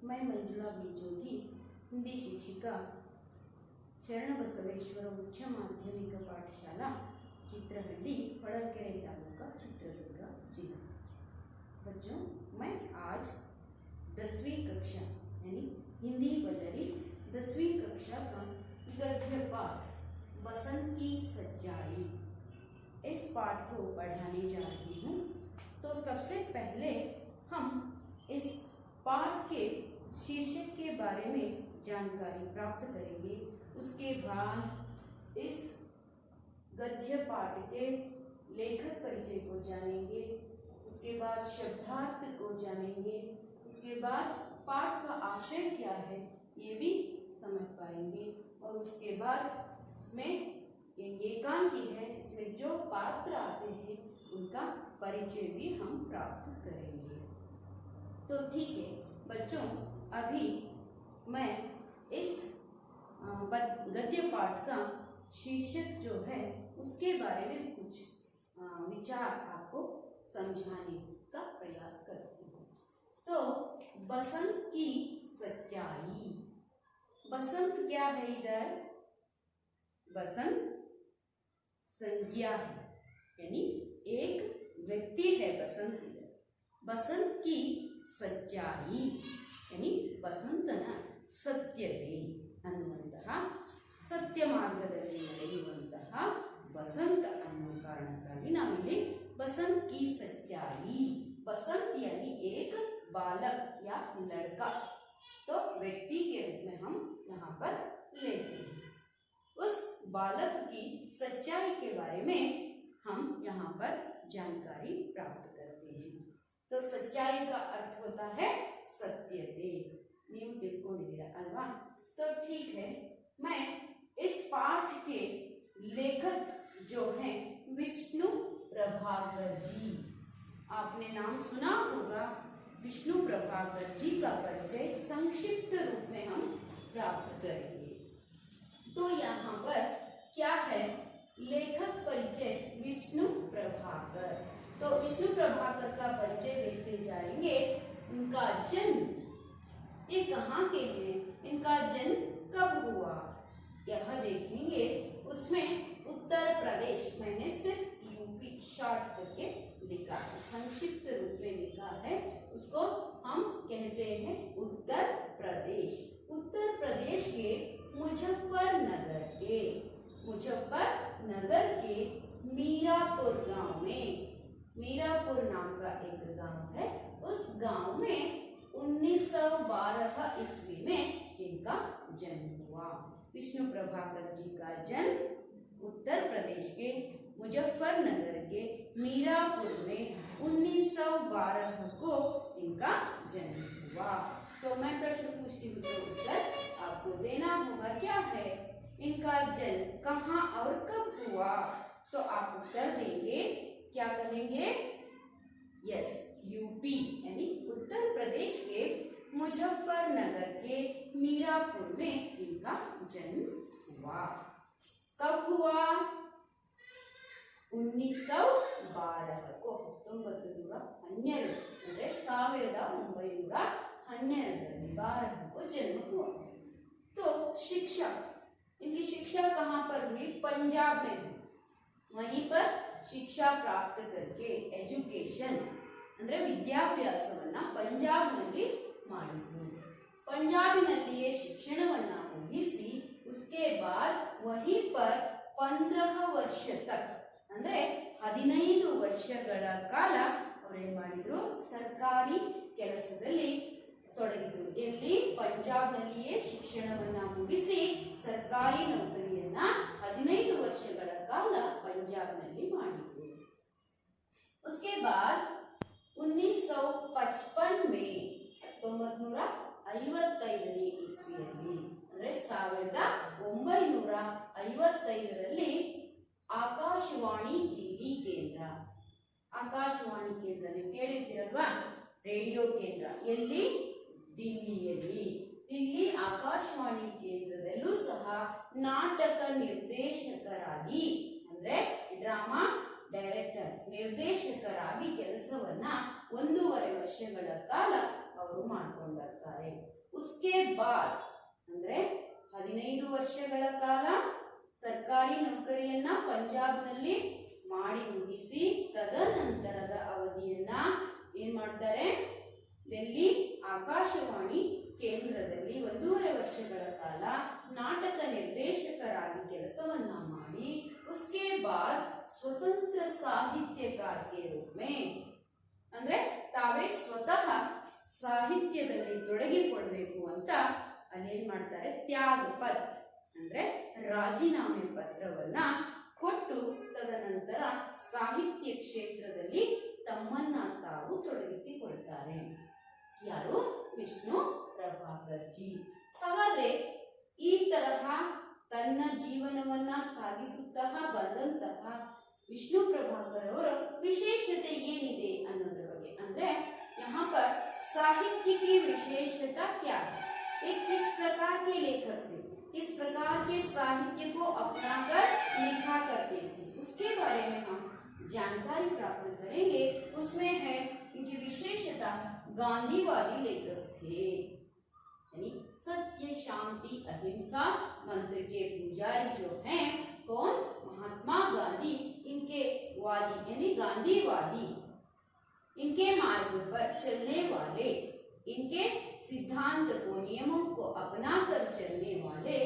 मैं मंजुला बीजोगी हिंदी शिक्षिका शरणबसवेश्वर उच्च माध्यमिक पाठशाला चित्रहल्ली ಹೊಳಲ್ಕೆರೆ तालुका चित्रदुर्ग जिला। बच्चों, मैं आज 10वीं कक्षा यानी हिंदी बदली 10वीं कक्षा का गद्य पाठ बसंत की सच्चाई इस पाठ को पढ़ाने जा रही हूँ। तो सबसे पहले हम इस पाठ के शीर्षक के बारे में जानकारी प्राप्त करेंगे। उसके बाद इस गद्य पाठ के लेखक परिचय को जानेंगे। उसके बाद शब्दार्थ को जानेंगे। उसके बाद पाठ का आशय क्या है ये भी समझ पाएंगे। और उसके बाद इसमें एकांकी है, इसमें जो पात्र आते हैं उनका परिचय भी हम प्राप्त करेंगे। तो ठीक है बच्चों, अभी मैं इस गद्य पाठ का शीर्षक जो है उसके बारे में कुछ विचार आपको समझाने का प्रयास करती हूँ। तो बसंत की सच्चाई, बसंत क्या है? इधर बसंत संज्ञा है, यानी एक व्यक्ति है बसंत। इधर बसंत की सच्चाई यानी ಬಸಂತನ ಸತ್ಯತೆ ಅನ್ನುವಂತಹ ಸತ್ಯ ಮಾರ್ಗದಲ್ಲಿ ನಡೆಯುವಂತಹ बसंत ಅನ್ನೋ ಕಾರಣಕ್ಕಾಗಿ ನಾವಿಲ್ಲಿ बसंत की सच्चाई, बसंत यानी एक बालक या लड़का, तो व्यक्ति के रूप में हम यहाँ पर लेते हैं। उस बालक की सच्चाई के बारे में हम यहाँ पर जानकारी प्राप्त करते हैं। तो सच्चाई का अर्थ होता है सत्यते, ನೀವು ತಿಳ್ಕೊಂಡಿದ್ದೀರಾ ಅಲ್ವಾ? तो ठीक है, मैं इस पाठ के लेखक जो हैं विष्णु प्रभाकर जी, आपने नाम सुना होगा। विष्णु प्रभाकर जी का परिचय संक्षिप्त रूप में हम प्राप्त करेंगे। तो यहाँ पर क्या है? लेखक परिचय विष्णु प्रभाकर। तो विष्णु प्रभाकर का परिचय देते जाएंगे। इनका जन्म, ये कहाँ के हैं, इनका जन्म कब हुआ यह देखेंगे। उसमें उत्तर प्रदेश, मैंने सिर्फ यूपी शॉर्ट करके लिखा है, संक्षिप्त रूप में लिखा है, उसको हम कहते हैं उत्तर प्रदेश। उत्तर प्रदेश के मुजफ्फरनगर के मीरापुर गांव में, मीरापुर नाम का एक गांव है, उस गांव में 1912 ईस्वी में इनका जन्म हुआ। विष्णु प्रभाकर जी का जन्म उत्तर प्रदेश के मुजफ्फरनगर के मीरापुर में 1912 को इनका जन्म हुआ। तो मैं प्रश्न पूछती हूँ, तो उत्तर आपको देना होगा। क्या है? इनका जन्म कहाँ और कब हुआ? तो आप उत्तर देंगे, क्या कहेंगे? यस, यूपी यानी उत्तर प्रदेश के मुजफ्फरनगर के मीरापुर में इनका जन्म हुआ। कब हुआ? 1912 को, 1912 ಅಂದರೆ 1912 को जन्म हुआ। तो शिक्षा, इनकी शिक्षा कहाँ पर हुई? पंजाब में हुई। वहीं पर शिक्षा प्राप्त करके एजुकेशन ಅಂದ್ರೆ ವಿದ್ಯಾಭ್ಯಾಸವನ್ನ ಪಂಜಾಬ್ನಲ್ಲಿ ಮಾಡಿದ್ರು। ಪಂಜಾಬಿನಲ್ಲಿಯೇ ಶಿಕ್ಷಣವನ್ನ ಮುಗಿಸಿ उसके बाद वहीं पर 15 ವರ್ಷ तक ಅಂದ್ರೆ 15 ವರ್ಷಗಳ ಕಾಲ ಅವರು ಏನು ಮಾಡಿದ್ರು? ಸರ್ಕಾರಿ ಕೆಲಸದಲ್ಲಿ ತೊಡಗಿದ್ರು। ಎಲ್ಲಿ? ಪಂಜಾಬ್ನಲ್ಲಿಯೇ ಶಿಕ್ಷಣವನ್ನ ಮುಗಿಸಿ ಸರ್ಕಾರಿ ನೌಕರಿಯನ್ನ 15 ವರ್ಷಗಳ ಕಾಲ ಪಂಜಾಬ್ನಲ್ಲಿ ಮಾಡಿದ್ರು। उसके बाद 1955 में 1955ನೇ ಇಸ್ವಿಯಲ್ಲಿ ಅಂದರೆ 1955ರಲ್ಲಿ ಆಕಾಶವಾಣಿ ದಿಲ್ಲಿ ಕೇಂದ್ರ, ಆಕಾಶವಾಣಿ ಕೇಂದ್ರ ನೀವು ಕೇಳಿರ್ತೀರಲ್ವಾ, ರೇಡಿಯೋ ಕೇಂದ್ರ, ಎಲ್ಲಿ? ದಿಲ್ಲಿಯಲ್ಲಿ। ದಿಲ್ಲಿ ಆಕಾಶವಾಣಿ ಕೇಂದ್ರದಲ್ಲೂ ಸಹ ನಾಟಕ ನಿರ್ದೇಶಕರಾಗಿ ಅಂದ್ರೆ ಡ್ರಾಮಾ ಡೈರೆಕ್ಟರ್, ನಿರ್ದೇಶಕರಾಗಿ ಕೆಲಸವನ್ನ 1.5 ವರ್ಷಗಳ ಕಾಲ ಅವರು ಅವರು ಮಾಡಿಕೊಂಡಿರ್ತಾರೆ. ಉಸ್ಕೆ ಬಾದ್ ಅಂದ್ರೆ 15 ವರ್ಷಗಳ ಕಾಲ ಸರ್ಕಾರಿ ನೌಕರಿಯನ್ನ ಪಂಜಾಬ್ನಲ್ಲಿ ಮಾಡಿ ಮುಗಿಸಿ ತದನಂತರದ ಅವಧಿಯನ್ನ ಏನ್ ಮಾಡ್ತಾರೆ, ಡೆಲ್ಲಿ ಆಕಾಶವಾಣಿ ಕೇಂದ್ರದಲ್ಲಿ 1.5 ವರ್ಷಗಳ ಕಾಲ ನಾಟಕ ನಿರ್ದೇಶಕರಾಗಿ ಕೆಲಸವನ್ನ ಮಾಡಿ ಉಸ್ಕೆ ಬಾದ್ ಸ್ವತಂತ್ರ ಸಾಹಿತ್ಯಕಾರ ಕೆ ರೂಪ ಮೇ ಅಂದ್ರೆ ತಾವೇ ಸ್ವತಃ ಸಾಹಿತ್ಯದಲ್ಲಿ ತೊಡಗಿಕೊಳ್ಬೇಕು ಅಂತ ಅಲ್ಲೇನ್ ಮಾಡ್ತಾರೆ, ತ್ಯಾಗ ಪತ್ರ ಅಂದ್ರೆ ರಾಜೀನಾಮೆ ಪತ್ರವನ್ನ ಕೊಟ್ಟು ತದನಂತರ ಸಾಹಿತ್ಯ ಕ್ಷೇತ್ರದಲ್ಲಿ ತಮ್ಮನ್ನ ತಾವು ತೊಡಗಿಸಿಕೊಳ್ತಾರೆ. ಯಾರು? ವಿಷ್ಣು ಪ್ರಭಾಕರ್ ಜಿ. ಹಾಗಾದ್ರೆ ಈ ತರಹ ತನ್ನ ಜೀವನವನ್ನ ಸಾಗಿಸುತ್ತಾ ಬಂದಂತಹ ವಿಷ್ಣು ಪ್ರಭಾಕರ್ ಅವರ ವಿಶೇಷತೆ ಏನಿದೆ ಅನ್ನೋದ್ರ ಬಗ್ಗೆ ಅಂದ್ರೆ यहाँ पर साहित्य की विशेषता क्या है, एक किस प्रकार के लेखक थे, किस प्रकार के साहित्य को अपनाकर लिखा करते थे, उसके बारे में हम जानकारी प्राप्त करेंगे. उसमें है इनकी विशेषता गांधीवादी लेखक थे, यानी सत्य शांति अहिंसा मंत्र के पुजारी जो हैं कौन, महात्मा गांधी, इनके वादी यानी गांधीवादी, इनके मार्ग पर चलने वाले, इनके सिद्धांत को नियमों को अपनाकर चलने वाले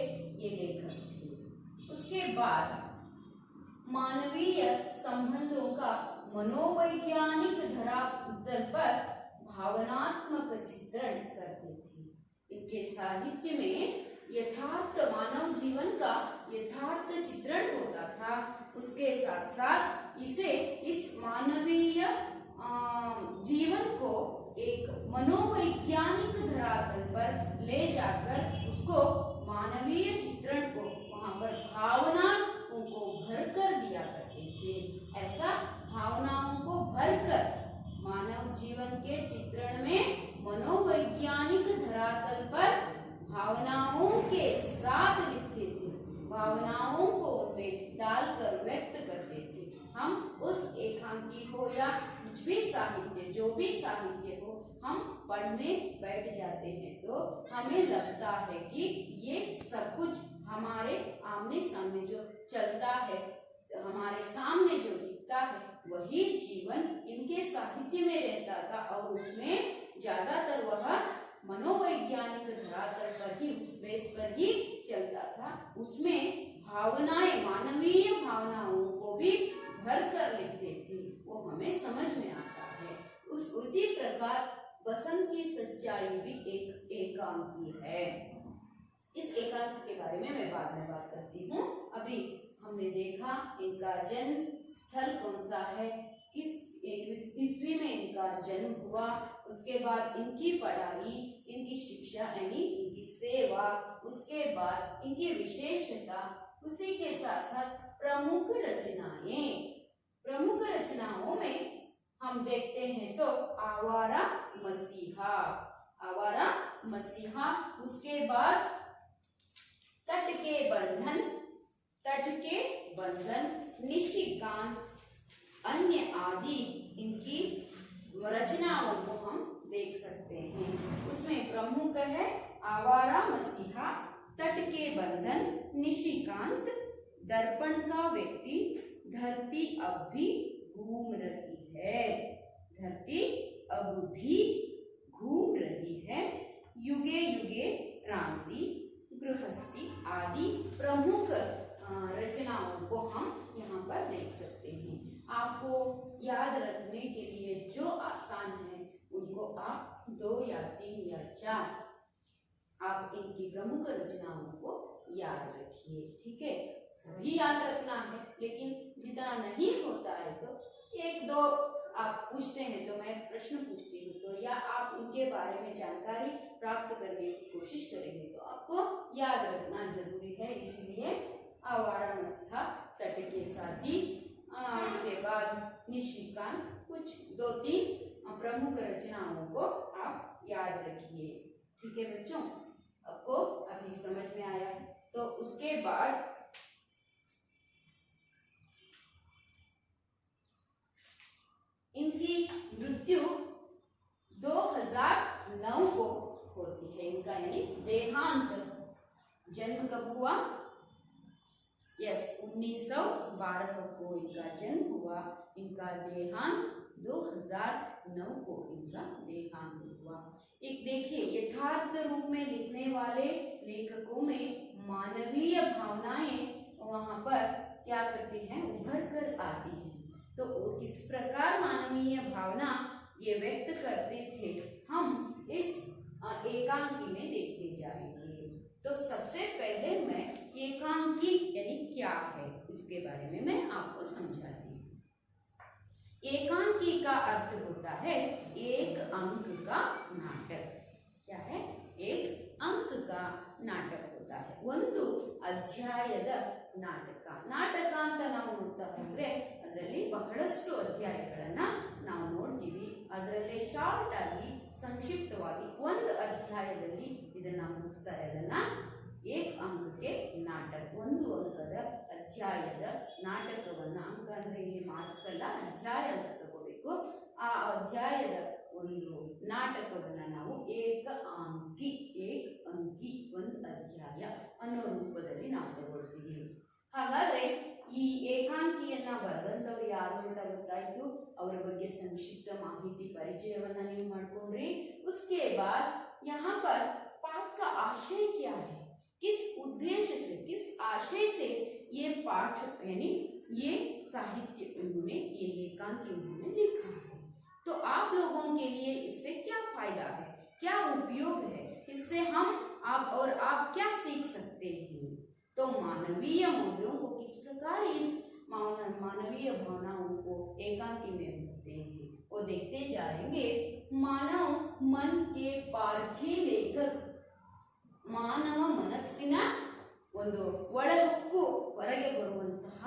ये लेखक थे. उसके बाद मानवीय संबंधों का मनोवैज्ञानिक धरातल पर भावनात्मक चित्रण करते थे. इनके साहित्य में यथार्थ मानव जीवन का यथार्थ चित्रण होता था. उसके साथ साथ इसे इस मानवीय जीवन को एक मनोवैज्ञानिक धरातल पर ले जाकर उसको मानवीय चित्रण को वहां पर भावनाओं को भरकर दिया करते थे. ऐसा भावनाओं को भरकर मानव जीवन के चित्रण में मनोवैज्ञानिक धरातल पर भावनाओं के साथ लिखते थे, भावनाओं को उनमें डालकर व्यक्त करते थे. हम उस एकांकी हो या कुछ भी साहित्य, जो भी साहित्य हो, हम पढ़ने बैठ जाते हैं तो हमें लगता है कि ये सब कुछ हमारे आमने सामने जो चलता है, हमारे सामने जो दिखता है, वही जीवन इनके साहित्य में रहता था और उसमें ज्यादातर वह मनोवैज्ञानिक धरातल पर ही, उस बेस पर ही चलता था. उसमें भावनाएं, मानवीय भावनाओं को भी भर कर लिखते थे, वो हमें समझ में आता है. उसी प्रकार बसंत की सच्चाई भी एक एकांकी है. इस एकांक के बारे में मैं बाद में बात करती हूँ. अभी हमने देखा इनका जन्म स्थल कौन सा है, किस ईस्वी में इनका जन्म हुआ, उसके बाद इनकी पढ़ाई, इनकी शिक्षा यानी इनकी सेवा, उसके बाद इनकी विशेषता, उसी के साथ साथ प्रमुख रचनाएं. प्रमुख रचनाओं में हम देखते हैं तो आवारा मसीहा, आवारा मसीहा, उसके बाद तट के बंधन, तट के बंधन, निशिकांत, अन्य आदि इनकी रचनाओं को हम देख सकते हैं. उसमें प्रमुख है आवारा मसीहा, तट के बंधन, निशिकांत, दर्पण का व्यक्ति, धरती अब भी घूम रही है, धरती अब भी घूम रही है, युगे युगे क्रांति, गृहस्थी आदि प्रमुख रचनाओं को हम यहाँ पर देख सकते हैं. आपको याद रखने के लिए जो आसान है उनको आप 2 या 3 या 4 आप इनकी प्रमुख रचनाओं को याद रखिए. ठीक है, सभी याद रखना है, लेकिन जितना नहीं होता है तो 1-2 आप पूछते हैं तो मैं प्रश्न पूछती हूँ तो या आप उनके बारे में जानकारी प्राप्त करने की कोशिश करेंगे तो आपको याद रखना जरूरी है. इसलिए आवारा मसीहा, तट के साथी, उसके बाद निशिकांत, कुछ 2-3 प्रमुख रचनाओं को आप याद रखिए. ठीक है बच्चों, आपको अभी समझ में आया है. तो उसके बाद इनकी मृत्यु 2009 देहांत, जन्म कब हुआ? यस, 1912 को इनका जन्म हुआ। इनका देहांत 2009 को इनका देहांत हुआ। एक देखिए, यथार्थ रूप में लिखने वाले लेखकों में मानवीय भावनाएं वहां पर क्या करती हैं, उभर कर आती हैं। तो किस प्रकार मानवीय भावना ये व्यक्त करते थे, हम इस एकांकी में देखते जाएंगे। तो सबसे पहले मैं एकांकी यानी क्या है इसके बारे में मैं आपको समझाती हूँ। एकांकी का अर्थ होता है एक अंक का नाटक। क्या है? एक अंक का नाटक होता है, ಒಂದು ಅಧ್ಯಾಯದ ನಾಟಕ. ನಾಟಕ ಅಂತ ನಾವು ನೋಡ್ತಾ ಹೋದ್ರೆ ಅದರಲ್ಲಿ ಬಹಳಷ್ಟು ಅಧ್ಯಾಯಗಳನ್ನ ನಾವು ನೋಡ್ತೀವಿ. ಅದರಲ್ಲೇ ಶಾರ್ಟ್ ಆಗಿ ಸಂಕ್ಷಿಪ್ತವಾಗಿ ಒಂದು ಅಧ್ಯಾಯದಲ್ಲಿ ಇದನ್ನ ಮುಗಿಸ್ತಾರೆ. ಅದನ್ನ ಏಕ ಅಂಕಕ್ಕೆ ನಾಟಕ, ಒಂದು ಅಂಕದ ಅಧ್ಯಾಯದ ನಾಟಕವನ್ನ, ಅಂಕ ಅಂದ್ರೆ ಇಲ್ಲಿ ಮಾರ್ಕ್ಸ್ ಅಲ್ಲ, ಅಧ್ಯಾಯ ಅಂತ ತಗೋಬೇಕು. ಆ ಅಧ್ಯಾಯದ ಒಂದು ನಾಟಕವನ್ನ ನಾವು ಏಕ ಅಂಕಿ ಒಂದು ಅಧ್ಯಾಯ ಅನ್ನೋ ರೂಪದಲ್ಲಿ ನಾವು ತಗೊಳ್ತೀವಿ. ಹಾಗಾದ್ರೆ ಈ ಏಕಾಂಕಿಯನ್ನ ಬರೆದಂತವ್ರು ಯಾರು ಅಂತ ಗೊತ್ತಾಯ್ತು. ಅವರ ಬಗ್ಗೆ ಸಂಕ್ಷಿಪ್ತ ಮಾಹಿತಿ ಪರಿಚಯವನ್ನ ನೀವು ಮಾಡ್ಕೊಂಡ್ರಿ. उसके बाद यहाँ पर पाठ का आशय क्या है, किस उद्देश्य से, किस आशय से ये पाठ यानी ये साहित्य उन्होंने, ये एकांकी उन्होंने लिखा है, तो आप लोगों के लिए इससे क्या फायदा है, क्या उपयोग है, इससे हम आप और आप क्या सीख सकते हैं। तो मानवीय मूल्यों को किस प्रकार इस मानवीय भावनाओं को एकांकी में भरते हैं वो देखते जाएंगे। मानव मन के पार्थी लेखक, ಮಾನವ ಮನಸ್ಸಿನ ಒಂದು ಒಳಹೊಕ್ಕು ಹೊರಗೆ ಬರುವಂತಹ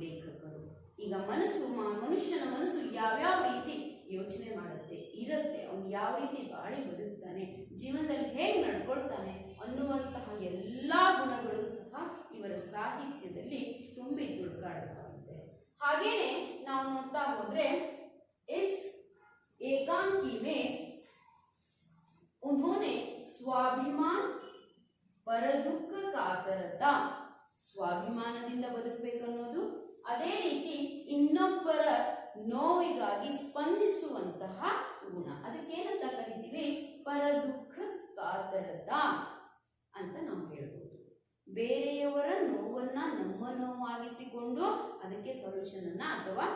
ಲೇಖಕರು. ಈಗ ಮನುಷ್ಯನ ಮನಸ್ಸು ಯಾವ್ಯಾವ ರೀತಿ ಯೋಚನೆ ಮಾಡುತ್ತೆ, ಇರುತ್ತೆ, ಅವನು ಯಾವ ರೀತಿ ಬಾಳಿ ಬದುಕ್ತಾನೆ, ಜೀವನದಲ್ಲಿ ಹೇಗೆ ನಡ್ಕೊಳ್ತಾನೆ ಅನ್ನುವಂತಹ ಎಲ್ಲ ಗುಣಗಳು ಸಹ ಇವರ ಸಾಹಿತ್ಯದಲ್ಲಿ ತುಂಬಿ ತುಳುಕಾಡ್ತಾವಂತೆ. ಹಾಗೇನೆ ನಾವು ನೋಡ್ತಾ ಹೋದ್ರೆ इस एकांकी में उन्होंने स्वाभिमान, ಪರದುಃಖ ಕಾತರತ, ಸ್ವಾಭಿಮಾನದಿಂದ ಬದುಕಬೇಕು ಅನ್ನೋದು, ಅದೇ ರೀತಿ ಇನ್ನೊಬ್ಬರ ನೋವಿಗಾಗಿ ಸ್ಪಂದಿಸುವಂತಹ ಗುಣ, ಅದಕ್ಕೇನಂತ ಕರಿತೀವಿ, ಪರದುಃಖ ಕಾತರತ ಅಂತ ನಾವು ಹೇಳ್ಬೋದು. ಬೇರೆಯವರ ನೋವನ್ನ ನಮ್ಮ ನೋವಾಗಿಸಿಕೊಂಡು ಅದಕ್ಕೆ ಸೊಲ್ಯೂಷನ್ ಅನ್ನ ಅಥವಾ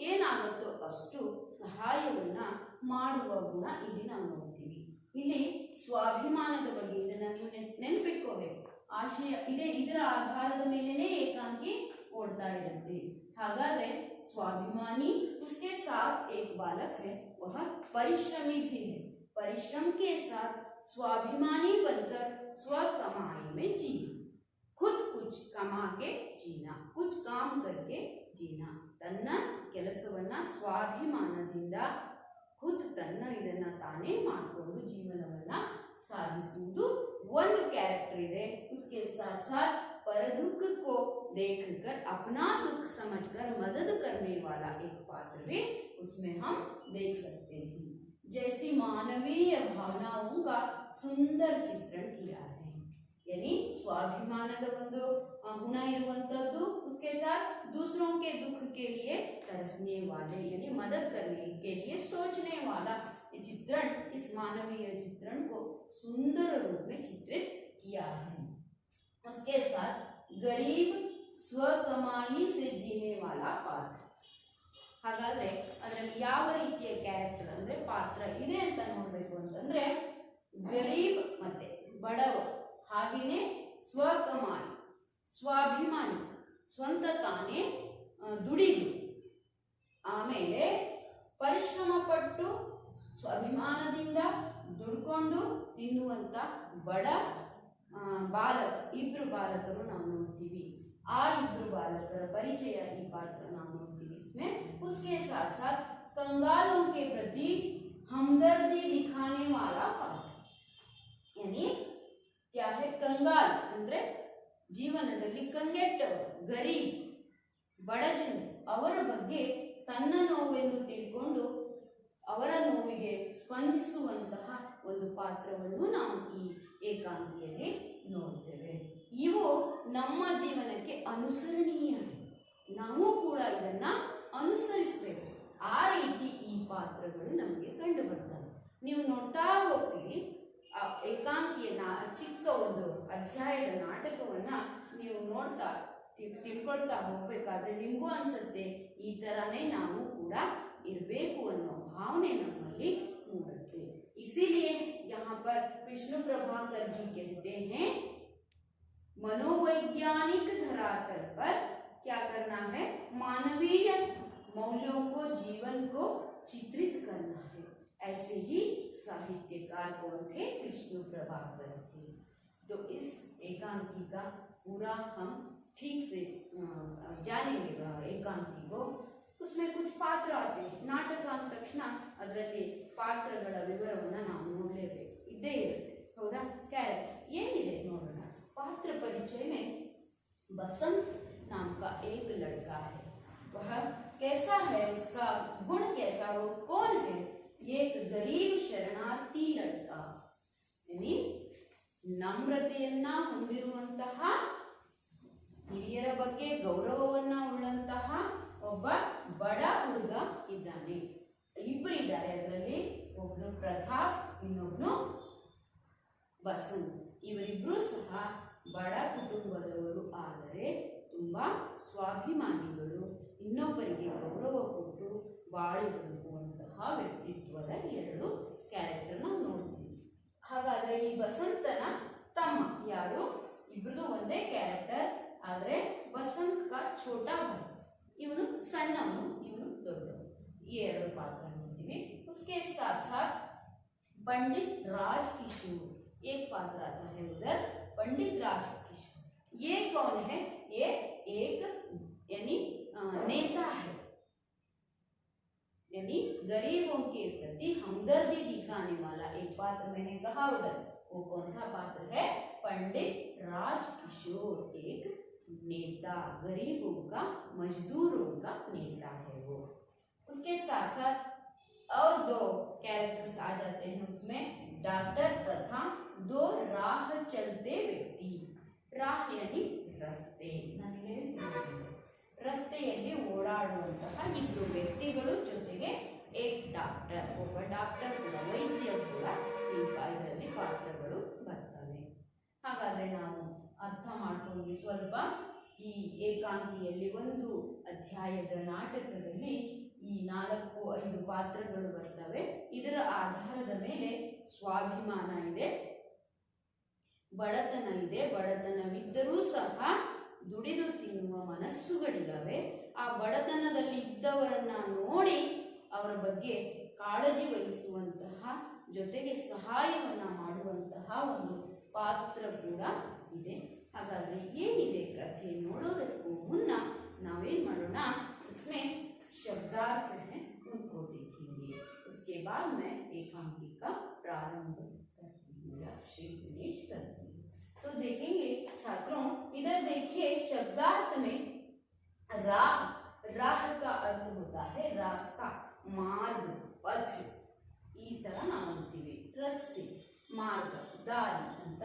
ಏನಾಗುತ್ತೋ ಅಷ್ಟು ಸಹಾಯವನ್ನ ಮಾಡುವ ಗುಣ ಇಲ್ಲಿ ನಾವು ನೋಡ್ತೀವಿ. ಇಲ್ಲಿ ಸ್ವಾಭಿಮಾನದ ಬಗ್ಗೆ ಇದನ್ನ ನೀವು ನೆನ್ಪಿಟ್ಕೋಬೇಕು. ಆಶಯ ಇದೆ, ಇದರ ಆಧಾರದ ಮೇಲೆನೇ ಏಕಾಂಗಿ ಓಡ್ತಾ ಇರುತ್ತೆ. ಹಾಗಾದ್ರೆ स्वाभिमानी, उसके साथ एक बालक है, वह परिश्रमी भी है. परिश्रम के साथ स्वाभिमानी बनकर स्व कमाई में जीना, खुद कुछ कमा के जीना, कुछ काम करके जीना. ತನ್ನ ಕೆಲಸವನ್ನ ಸ್ವಾಭಿಮಾನದಿಂದ ಖುದ್ ತನ್ನ ಇದನ್ನ ತಾನೇ ಮಾಡಿಕೊಂಡು ಜೀವನವನ್ನ ಸಾಗಿಸುವುದು ಒಂದು ಕ್ಯಾರೆಕ್ಟರ್ ಇದೆ. उसके साथ साथ पर दुख को देखकर अपना दुख समझकर मदद करने वाला एक पात्र भी उसमें हम देख सकते हैं. जैसी मानवीय भावनाओं का सुंदर चित्रण किया है. यानी स्वाभिमानದ ಒಂದು गुण इरुವಂತದ್ದು, उसके साथ दूसरों के दुख के लिए तरसने वाले यानी मदद करने के लिए सोचने वाला ये चित्रण, इस मानवीय चित्रण को सुंदर रूप में चित्रित किया है. उसके साथ गरीब स्व कमाई से जीने वाला पात्र. ಹಾಗಾದ್ರೆ ಅದರಲ್ಲಿ ಯಾವ ರೀತಿಯ ಕ್ಯಾರೆಕ್ಟರ್ ಅಂದ್ರೆ ಪಾತ್ರ ಇದೆ ಅಂತ ನೋಡ್ಬೇಕು ಅಂತಂದ್ರೆ, ಗರೀಬ್ ಮತ್ತೆ ಬಡವ, ಹಾಗೇನೆ ಸ್ವಕಮಾಯಿ, ಸ್ವಾಭಿಮಾನಿ, ಸ್ವಂತ ತಾನೇ ದುಡಿದು, ಆಮೇಲೆ ಪರಿಶ್ರಮ ಪಟ್ಟು ಸ್ವಾಭಿಮಾನದಿಂದ ದುಡ್ಕೊಂಡು ತಿನ್ನುವಂತ ಬಡ ಬಾಲಕ, ಇಬ್ರು ಬಾಲಕರು ನಾವು ನೋಡ್ತೀವಿ. ಆ ಇಬ್ರು ಬಾಲಕರ ಪರಿಚಯ ಈ ಪಾತ್ರ ನಾವು ನೋಡ್ತೀವಿ. इसमें उसके साथ साथ कंगालों के प्रति हमदर्दी दिखाने वाला पात्र. यानी क्या है, कंगाल ಅಂದ್ರೆ ಜೀವನದಲ್ಲಿ ಕಂಗೆಟ್ಟವರು, ಗರೀಬ್, ಬಡ ಜನರು, ಅವರ ಬಗ್ಗೆ ತನ್ನ ನೋವೆಂದು ತಿಳ್ಕೊಂಡು ಅವರ ನೋವಿಗೆ ಸ್ಪಂದಿಸುವಂತಹ ಒಂದು ಪಾತ್ರವನ್ನು ನಾವು ಈ ಏಕಾಂಗಿಯಲ್ಲಿ ಅನುಸರಣೀಯ ನಾವು ಕೂಡ ಇದನ್ನ ಅನುಸರಿಸಬೇಕು ಆ ರೀತಿ ಈ ಪಾತ್ರಗಳು ನಮಗೆ ಕಂಡು ಬರ್ತವೆ ನೀವು ನೋಡ್ತಾ ಹೋಗ್ತೀರಿ ಏಕಾಂಕಿಯ ಚಿಕ್ಕ ಒಂದು ಅಧ್ಯಾಯದ ನಾಟಕವನ್ನ ನೀವು ನೋಡ್ತಾ ತಿಳ್ಕೊಳ್ತಾ ಹೋಗ್ಬೇಕಾದ್ರೆ ನಿಮಗೂ ಅನ್ಸುತ್ತೆ ಈ ತರನೇ ನಾವು ಕೂಡ ಇರಬೇಕು ಅನ್ನೋ ಭಾವನೆ ನಮ್ಮಲ್ಲಿ ಮೂಡುತ್ತೆ इसीलिए यहाँ पर विष्णु प्रभाकर जी कहते हैं मनोवैज्ञानिक धरातल पर क्या करना है मानवीय मूल्यों को जीवन को चित्रित करना है ऐसे ही साहित्यकार कौन थे विष्णु प्रभाकर थे तो इस एकांकी का पूरा हम ठीक से जानेंगे एकांकी को उसमें कुछ पात्र आते हैं नाटक ಅಂದ ತಕ್ಷಣ ಅದರಲ್ಲಿ ಪಾತ್ರಗಳ ವಿವರವನ್ನು ನಾವು ನೋಡಲೇಬೇಕು ಇದ್ದೇ ಇರುತ್ತೆ ಹೌದಾ ಕ್ಯಾರೆಕ್ಟರ್ ಏನಿದೆ ನೋಡೋಣ पात्र परिचय में बसंत नाम का एक लड़का है वह कैसा है उसका गुण कैसा वो कौन है एक गरीब शरणार्थी लड़का यानी ನಮ್ರತೆಯನ್ನ ಹೊಂದಿರುವಂತಹ ಹಿರಿಯರ ಬಗ್ಗೆ ಗೌರವವನ್ನ ಉಳ್ಳಂತಹ ಒಬ್ಬ ಬಡ ಹುಡುಗ ಇದ್ದಾನೆ ಇಬ್ಬರಿದ್ದಾರೆ ಅದರಲ್ಲಿ ಒಬ್ಬನು ಪ್ರತಾಪ್ ಇನ್ನೊಬ್ಬನು ಬಸಂತ್ ಇವರಿಬ್ರು ಸಹ ಬಡ ಕುಟುಂಬದವರು ಆದರೆ ತುಂಬಾ ಸ್ವಾಭಿಮಾನಿಗಳು ಇನ್ನೊಬ್ಬರಿಗೆ ಗೌರವ ಕೊಟ್ಟು ಬಾಳಿ ಬದುಕುವಂತಹ ವ್ಯಕ್ತಿತ್ವದ ಎರಡು ಕ್ಯಾರೆಕ್ಟರ್ ನಾವು ನೋಡ್ತೀವಿ ಹಾಗಾದ್ರೆ ಈ ಬಸಂತನ ತಮ್ಮ ಯಾರು ಇಬ್ರದು ಒಂದೇ ಕ್ಯಾರೆಕ್ಟರ್ ಆದರೆ ಬಸಂತ್ का छोटा भाई ಇವನು ಸಣ್ಣವನು ಇವನು ದೊಡ್ಡವನು ಈ ಎರಡು ಪಾತ್ರ ನೋಡ್ತೀವಿ उसके साथ साथ पंडित राजकिशोर एक पात्र आता है उधर पंडित राजकिशोर ये कौन है ये एक यानी नेता है यानी गरीबों के प्रति हमदर्दी दिखाने वाला एक पात्र मैंने कहा उधर वो कौन सा पात्र है पंडित राजकिशोर एक नेता गरीबों का मजदूरों का नेता है वो उसके साथ साथ और दो कैरेक्टर्स आ जाते हैं उसमें डॉक्टर तथा दो राह चलते व्यक्ति राह यानी ರಸ್ತೆ ನಾನು ಹೇಳ್ತೀನಿ ರಸ್ತೆಯಲ್ಲಿ ಓಡಾಡುವಂತಹ ಇಬ್ಬರು ವ್ಯಕ್ತಿಗಳು ಜೊತೆಗೆ ಏಕ್ ಡಾಕ್ಟರ್ ಒಬ್ಬ ಡಾಕ್ಟರ್ ಕೂಡ ವೈದ್ಯ ಕೂಡ ಈ ಇದರಲ್ಲಿ ಪಾತ್ರಗಳು ಬರ್ತವೆ ಹಾಗಾದ್ರೆ ನಾವು ಅರ್ಥ ಮಾಡ್ಕೊಂಡು ಸ್ವಲ್ಪ ಈ ಏಕಾಂಕಿಯಲ್ಲಿ ಒಂದು ಅಧ್ಯಾಯದ ನಾಟಕದಲ್ಲಿ ಈ 4-5 ಪಾತ್ರಗಳು ಬರ್ತವೆ ಇದರ ಆಧಾರದ ಮೇಲೆ ಸ್ವಾಭಿಮಾನ ಇದೆ ಬಡತನ ಇದೆ ಬಡತನವಿದ್ದರೂ ಸಹ ದುಡಿದು ತಿನ್ನುವ ಮನಸ್ಸುಗಳಿದ್ದಾವೆ ಆ ಬಡತನದಲ್ಲಿ ಇದ್ದವರನ್ನ ನೋಡಿ ಅವರ ಬಗ್ಗೆ ಕಾಳಜಿ ವಹಿಸುವಂತಹ ಜೊತೆಗೆ ಸಹಾಯವನ್ನ ಮಾಡುವಂತಹ ಒಂದು ಪಾತ್ರ ಕೂಡ ಇದೆ ಹಾಗಾದ್ರೆ ಏನಿದೆ ಕಥೆ ನೋಡೋದಕ್ಕೂ ಮುನ್ನ ನಾವೇನ್ ಮಾಡೋಣ उसमें शब्दार्थ है उनको देखेंगे उसके बाद मैं एकांकी का प्रारंभ करती हूँ या श्री गणेश करती हूँ तो देखेंगे छात्रों इधर देखिए शब्दार्थ में राह राह का अर्थ होता है रास्ता मार्ग पथ ಈ ತರ ನಾವು ಅಂತೀವಿ ರಸ್ತೆ ಮಾರ್ಗ ದಾರಿ ಅಂತ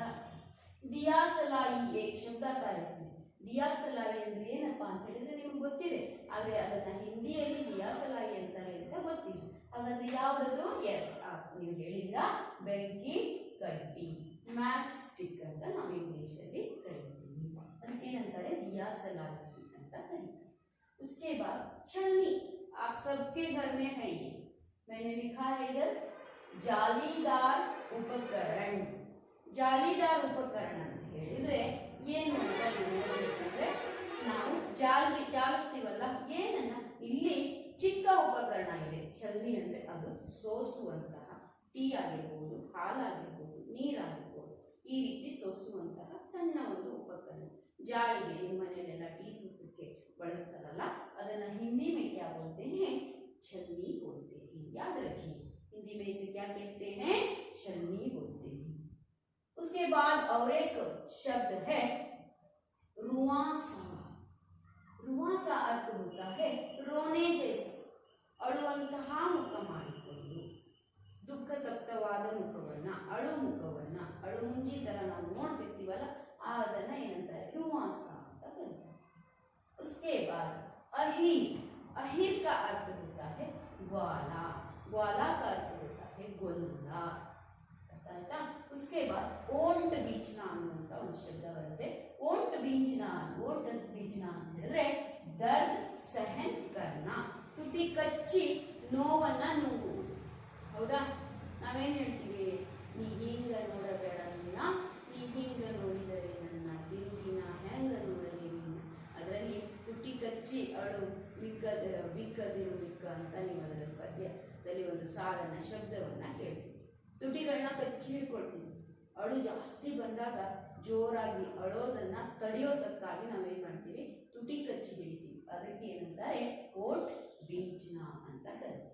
ದಿಯಾಸಲಾಯಿ ಏಕ್ ಶಬ್ದ ಕಾಯಿಸಿ ದಿಯಾಸಲಾಯಿ ಅಂದ್ರೆ ಏನಪ್ಪಾ ಅಂತ ಹೇಳಿದ್ರೆ ನಿಮಗೆ ಗೊತ್ತಿದೆ ಆದ್ರೆ ಅದನ್ನ ಹಿಂದಿಯಲ್ಲಿ ದಿಯಾಸಲಾಯಿ ಅಂತಾರೆ ಅಂತ ಗೊತ್ತಿದೆ ಹಾಗಾದ್ರೆ ಯಾವ್ದದು ಎಸ್ ನೀವು ಹೇಳಿದ್ರ ಬೆಂಕಿ ಕಡ್ಡಿ ಮ್ಯಾಚ್ ಸ್ಟಿಕ್ ಅಂತ ನಾವು ಇಂಗ್ಲಿಷ್ ಅಲ್ಲಿ ಕರಿತೀವಿ ಅದಕ್ಕೇನಂತಾರೆ ದಿಯಾಸಲಾಯಿ ಅಂತ ಕರೀತಾರೆ उसके बाद छलनी आप सबके घर में है ये मैंने लिखा है इधर जालीदार उपकरण जालीदार उपकरण ಅಂತ ಹೇಳಿದ್ರೆ ಏನು ಅಂತ ನೋಡಬೇಕಂದ್ರೆ ನಾವು ಜಾಲಿಸ್ತೀವಲ್ಲ ಏನನ್ನ ಇಲ್ಲಿ ಚಿಕ್ಕ ಉಪಕರಣ ಇದೆ ಛಲ್ನಿ ಅಂದ್ರೆ ಅದು ಸೋಸುವಂತಹ ಟೀ ಆಗಿರ್ಬೋದು ಹಾಲಾಗಿರ್ಬೋದು ನೀರಾಗಿರ್ಬೋದು ಈ ರೀತಿ ಸೋಸುವಂತಹ ಸಣ್ಣ ಒಂದು ಉಪಕರಣ ಜಾಳಿಗೆ ನಿಮ್ಮ ಮನೆಯಲ್ಲೆಲ್ಲ ಟೀ ಸೋಸಕ್ಕೆ ಬಳಸ್ತಾರಲ್ಲ ಅದನ್ನ हिंदी में क्या बोलते हैं छलनी बोलते हैं याद रखिए हिंदी में इसे क्या कहते हैं छलनी बोलते हैं उसके बाद और एक शब्द है रुआसा रुआसा अर्थ होता है रोने जैसा ಅಳುವಂತಹ ಮುಖ ಮಾಡಿಕೊಂಡು ದುಃಖ ತಪ್ತವಾದ ಮುಖವನ್ನ ಅಳು ಮುಖವನ್ನ ಅಳು ಮುಂಜಿ ತರ ನಾವು ನೋಡ್ತಿರ್ತೀವಲ್ಲ ಅದನ್ನ ಏನಂತಾರೆ ರುವಾಸ ಅಂತ ಕರೀತಾರೆ उसके बाद अहीर, अहीर का अर्थ होता है ग्वाला, ग्वाला का अर्थ होता है गोल्ला, ಆಯ್ತಾ. उसके बाद ಓಂಟ್ ಬೀಚ್ನ ಅನ್ನುವಂತ ಒಂದು ಶಬ್ದ ಬರುತ್ತೆ. ಓಂಟ್ ಬೀಚ್ನ ಅಂತ ಹೇಳಿದ್ರೆ ದರ್ದ್ ಸಹನ್ ಕರ್ನ, ತುಟಿ ಕಚ್ಚಿ ನೋವನ್ನ ನುಂಗುವುದು. ಹೌದಾ, ನಾವೇನ್ ಹೇಳ್ತೀವಿ, ನೀ ಹಿಂಗ ನೋಡಬೇಡ, ನೀ ಹಿಂಗ ನೋಡಿದರೆ ನನ್ನ ತಿರುಗಿನ ಹೆಂಗ ನೋಡಲಿ ನಿನ್ನ, ಅದರಲ್ಲಿ ತುಟಿ ಕಚ್ಚಿ ಅಳು ಬಿಕ್ಕದಿರು ಬಿಕ್ಕ ಅಂತ ನೀವು ಅದರ ಪದ್ಯದಲ್ಲಿ ಒಂದು ಸಾಲನ್ನ ಶಬ್ದವನ್ನ ಕೇಳ್ತೀವಿ. ತುಟಿಗಳನ್ನ ಕಚ್ಚಿ ಹಿಡ್ಕೊಳ್ತೀವಿ. ಅಳು ಜಾಸ್ತಿ ಬಂದಾಗ ಜೋರಾಗಿ ಅಳೋದನ್ನ ತಡೆಯೋಸಕ್ಕಾಗಿ ನಾವೇನ್ ಮಾಡ್ತೀವಿ, ತುಟಿ ಕಚ್ಚಿ ಹಿಡಿತೀವಿ. ಅದಕ್ಕೆ ಏನಂತಾರೆ ಓಟ್ बीचना ಅಂತ ಕರೀತಾರೆ.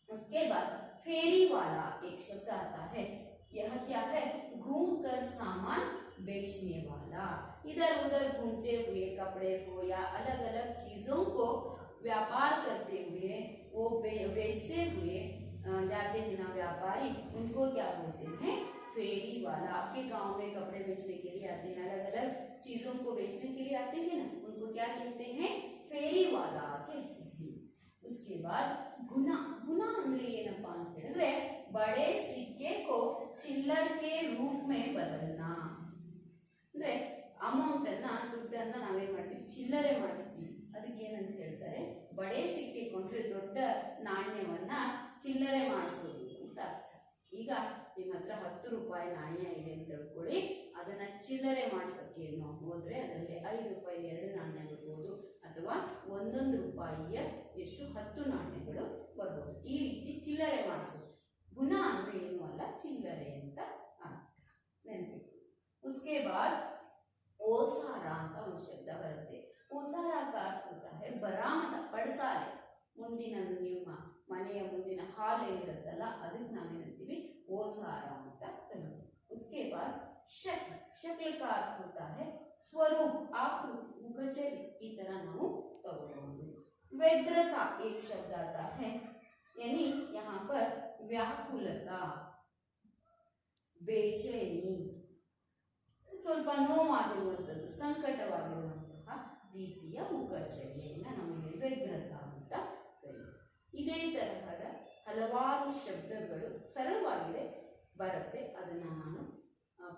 उसके बाद फेरी वाला एक शब्द आता है. यह क्या है, घूम कर सामान बेचने वाला. इधर उधर घूमते हुए कपड़े को या अलग अलग चीजों को व्यापार करते हुए वो बेचते हुए जाते हैं ना व्यापारी, उनको क्या बोलते हैं, फेरी वाला. आपके गांव में कपड़े बेचने के लिए आते हैं, अलग अलग चीजों को बेचने के लिए आते हैं ना, उनको क्या कहते हैं, फेरी वाला कहते हैं. उसके बाद गुना, गुना ಅಂದ್ರೆ ಏನಪ್ಪಾ ಅಂತ ಹೇಳಿದ್ರೆ बड़े सिक्के को चिल्लर के रूप में बदलना. ಅಂದ್ರೆ ಅಮೌಂಟ್ ಅನ್ನ, ದುಡ್ಡನ್ನ ನಾವೇನ್ ಮಾಡ್ತೀವಿ, ಚಿಲ್ಲರೆ ಮಾಡಿಸ್ತೀವಿ. ಅದಕ್ಕೆ ಏನಂತ ಹೇಳ್ತಾರೆ, ಬಡೆ ಸಿಕ್ಕೆ ಅಂದ್ರೆ ದೊಡ್ಡ ನಾಣ್ಯವನ್ನ ಚಿಲ್ಲರೆ ಮಾಡಿಸೋದು ಅಂತ ಅರ್ಥ. ಈಗ ನಿಮ್ಮ ಹತ್ರ 10 ರೂಪಾಯಿ ನಾಣ್ಯ ಇದೆ ಅಂತ ತಿಳ್ಕೊಳ್ಳಿ, ಅದನ್ನ ಚಿಲ್ಲರೆ ಮಾಡಿಸೋಕೆ ನಾವು ಹೋದ್ರೆ ಅದರಲ್ಲಿ 5 ರೂಪಾಯಿ 2 ನಾಣ್ಯ ಬರ್ಬೋದು, ಅಥವಾ 1 ರೂಪಾಯಿಯ ಎಷ್ಟು 10 ನಾಣ್ಯಗಳು ಬರ್ಬೋದು. ಈ ರೀತಿ ಚಿಲ್ಲರೆ ಮಾಡಿಸೋದು. ಗುಣ ಅಂದ್ರೆ ಏನು ಅಲ್ಲ, ಚಿಲ್ಲರೆ ಅಂತ ಅರ್ಥ, ನೆನಪಿಟ್ಟು. उसके बाद ओसारा ಅಂತ ಒಂದು ಶಬ್ದ ಬರುತ್ತೆ. ओसारा का अर्थ होता है ಬರಾಮದ, ಪಡಸಾಲೆ. ಮುಂದಿನ ನಿಮ್ಮ ಮನೆಯ ಮುಂದಿನ ಹಾಲ್ ಏನಿರುತ್ತಲ್ಲ ಅದಕ್ಕೆ ನಾವೇನಂತೀವಿ, ओसारा ಅಂತ ಕರೀತೀವಿ. उसके बाद शक्ल, शक्ल का अर्थ होता है स्वरूप, आकृति, मुखचर्य. ಈ ತರ ನಾವು ತಗೋಬಹುದು. व्यग्रता एक शब्द आता है, यानी यहाँ पर व्याकुलता, ಬೇಚೇನಿ, ಸ್ವಲ್ಪ ನೋವಾಗಿರುವಂಥದ್ದು, ಸಂಕಟವಾಗಿರುವಂತಹ ರೀತಿಯ ಮುಖಚರ್ಯೆಯನ್ನು ನಮಗೆ ವ್ಯಗ್ರತಾ ಅಂತ ಕರೀತಾರೆ. ಇದೇ ತರಹದ ಹಲವಾರು ಶಬ್ದಗಳು ಸರಳವಾಗಿದೆ ಬರುತ್ತೆ. ಅದನ್ನು ನಾನು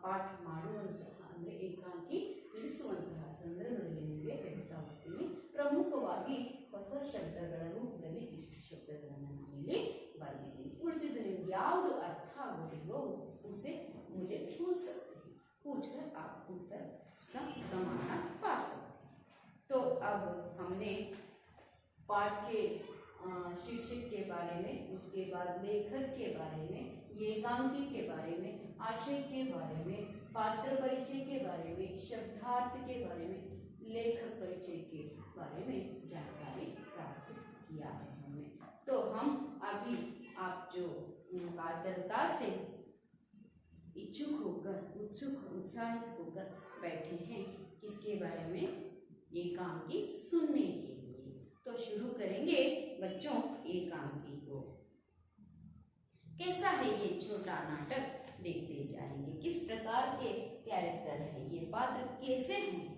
ಪಾಠ ಮಾಡುವಂತಹ ಅಂದರೆ ಏಕಾಂಕಿ ತಿಳಿಸುವಂತಹ ಸಂದರ್ಭದಲ್ಲಿ ನಿಮಗೆ ಹೇಳ್ತಾ ಹೋಗ್ತೀನಿ. ಪ್ರಮುಖವಾಗಿ ಹೊಸ ಶಬ್ದಗಳ ರೂಪದಲ್ಲಿ ಇಷ್ಟು ಶಬ್ದಗಳನ್ನು ನಾನಿಲ್ಲಿ ಬರೆದಿದ್ದೀನಿ. ಉಳಿದಿದ್ದು ನಿಮ್ಗೆ ಯಾವುದು ಅರ್ಥ ಆಗೋದಿಲ್ವೋ उसे मुझे पूछ सकते हैं, पूछकर आप उत्तर उसका समाधान पा सकते हैं. तो अब हमने पाठ के शीर्षक के बारे में, उसके बाद लेखक के बारे में, एकांकी के बारे में, आशय के बारे में, पात्र परिचय के बारे में, शब्दार्थ के बारे में, लेखक परिचय के बारे में जानकारी प्राप्त किया है हमने. तो हम अभी आप जो कातरता से इच्छुक होकर, उत्साहित होकर बैठे हैं, किसके बारे में, एकांकी सुनने के लिए. तो शुरू करेंगे बच्चों एकांकी को. कैसा है ये छोटा नाटक, देखते जाएंगे. किस प्रकार के कैरेक्टर है, ये पात्र कैसे हैं,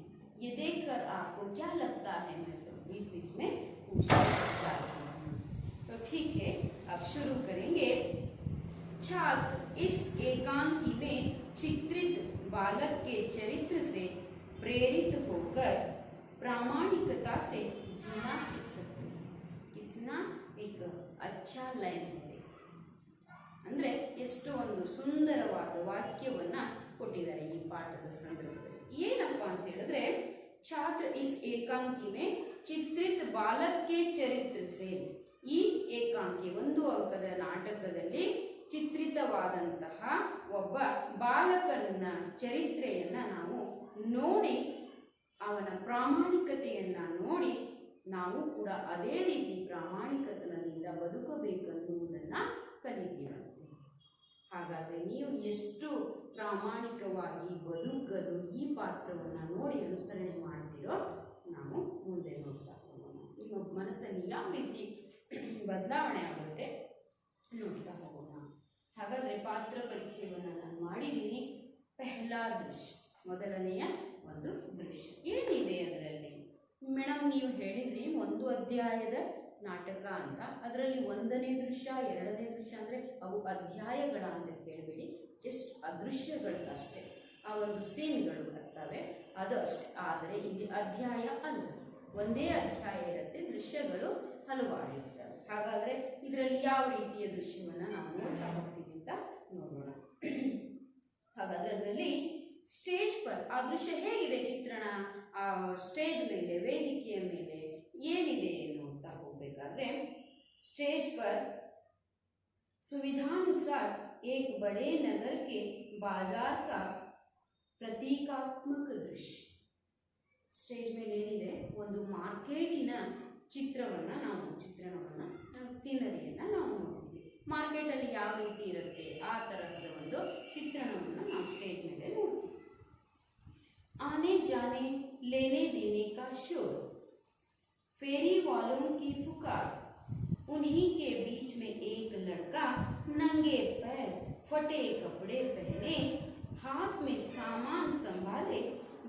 ये देखकर आपको क्या लगता है, मैं तो बीच बीच में पूछना चाहती हूँ. तो ठीक है, अब शुरू करेंगे. छात्र इस एकांकी में चित्रित बालक के चरित्र से प्रेरित होकर प्रामाणिकता से जीना सीख सकते हैं. कितना एक अच्छा लाइन है, ಅಂದ್ರೆ ಎಷ್ಟು ಒಂದು ಸುಂದರವಾದ ವಾಕ್ಯವನ್ನ ಕೊಟ್ಟಿದ್ದಾರೆ ಈ ಪಾಠದ ಸಂದರ್ಭದಲ್ಲಿ. ಏನಪ್ಪಾ ಅಂತ ಹೇಳಿದ್ರೆ, छात्र इस एकांकी में चित्रित बालक के चरित्र से, ಈ ಏಕಾಂಕಿ ಒಂದು ಅಂಕದ ನಾಟಕದಲ್ಲಿ ಚಿತ್ರಿತವಾದಂತಹ ಒಬ್ಬ ಬಾಲಕನ ಚರಿತ್ರೆಯನ್ನ ನಾವು ನೋಡಿ, ಅವನ ಪ್ರಾಮಾಣಿಕತೆಯನ್ನ ನೋಡಿ ನಾವು ಕೂಡ ಅದೇ ರೀತಿ ಪ್ರಾಮಾಣಿಕತನದಿಂದ ಬದುಕಬೇಕನ್ನುವುದನ್ನ ಕಲಿತೀವಂತೆ. ಹಾಗಾದರೆ ನೀವು ಎಷ್ಟು ಪ್ರಾಮಾಣಿಕವಾಗಿ ಬದುಕಲು ಈ ಪಾತ್ರವನ್ನು ನೋಡಿ ಅನುಸರಣೆ ಮಾಡ್ತೀರೋ ನಾವು ಮುಂದೆ ನೋಡ್ತಾ ಹೋಗೋಣ. ನಿಮ್ಮ ಮನಸ್ಸಲ್ಲಿ ಯಾವ ರೀತಿ ಬದಲಾವಣೆ ಆಗುತ್ತೆ ನೋಡ್ತಾ ಹೋಗೋಣ. ಹಾಗಾದರೆ ಪಾತ್ರ ಪರಿಚಯವನ್ನು ನಾನು ಮಾಡಿದ್ದೀನಿ. ಪೆಹ್ಲಾ ದೃಶ್ಯ, ಮೊದಲನೆಯ ಒಂದು ದೃಶ್ಯ ಏನಿದೆ ಅದರಲ್ಲಿ, ಮೇಡಮ್ ನೀವು ಹೇಳಿದ್ರಿ ಒಂದು ಅಧ್ಯಾಯದ ನಾಟಕ ಅಂತ, ಅದರಲ್ಲಿ ಒಂದನೇ ದೃಶ್ಯ ಎರಡನೇ ದೃಶ್ಯ ಅಂದರೆ ಅವು ಅಧ್ಯಾಯಗಳ ಅಂತ ಕೇಳಬೇಡಿ, ಜಸ್ಟ್ ಅದೃಶ್ಯಗಳು ಅಷ್ಟೇ, ಆ ಒಂದು ಸೀನ್ಗಳು ಬರ್ತವೆ ಅದು ಅಷ್ಟೇ. ಆದರೆ ಇಲ್ಲಿ ಅಧ್ಯಾಯ ಅಲ್ಲ, ಒಂದೇ ಅಧ್ಯಾಯ ಇರುತ್ತೆ, ದೃಶ್ಯಗಳು ಹಲವಾರು ಇರ್ತವೆ. ಹಾಗಾದರೆ ಇದರಲ್ಲಿ ಯಾವ ರೀತಿಯ ದೃಶ್ಯವನ್ನು ನಾವು ನೋಡ್ತಾ ಹೋಗ್ತೀವಿ ಅಂತ ನೋಡೋಣ. ಹಾಗಾದರೆ ಅದರಲ್ಲಿ ಸ್ಟೇಜ್ ಪರ್ ಆ ದೃಶ್ಯ ಹೇಗಿದೆ ಚಿತ್ರಣ, ಆ ಸ್ಟೇಜ್ ಮೇಲೆ ವೇದಿಕೆಯ ಮೇಲೆ ಏನಿದೆ ನೋಡ್ತಾ ಹೋಗ್ಬೇಕಾದ್ರೆ, स्टेज पर सुविधानुसार एक बड़े नगर के बाजार का प्रतीकात्मक दृश्य. ಸ್ಟೇಜ್ ಮೇಲೆ ಏನಿದೆ, ಒಂದು ಮಾರ್ಕೆಟಿನ ಚಿತ್ರಣವನ್ನು ಸೀನರಿಯನ್ನು ನಾವು ನೋಡ್ತೀವಿ. ಮಾರ್ಕೆಟಲ್ಲಿ ಯಾವ ರೀತಿ ಇರುತ್ತೆ ಆ ತರಹದ ಒಂದು ಚಿತ್ರಣವನ್ನು ನಾವು ಸ್ಟೇಜ್ ಮೇಲೆ ನೋಡ್ತೀವಿ. आने जाने लेने देने का शोर, फेरी वालों की पुकार, उन्हीं के बीच में एक लड़का नंगे पैर फटे कपड़े पहने हाथ में सामान संभाले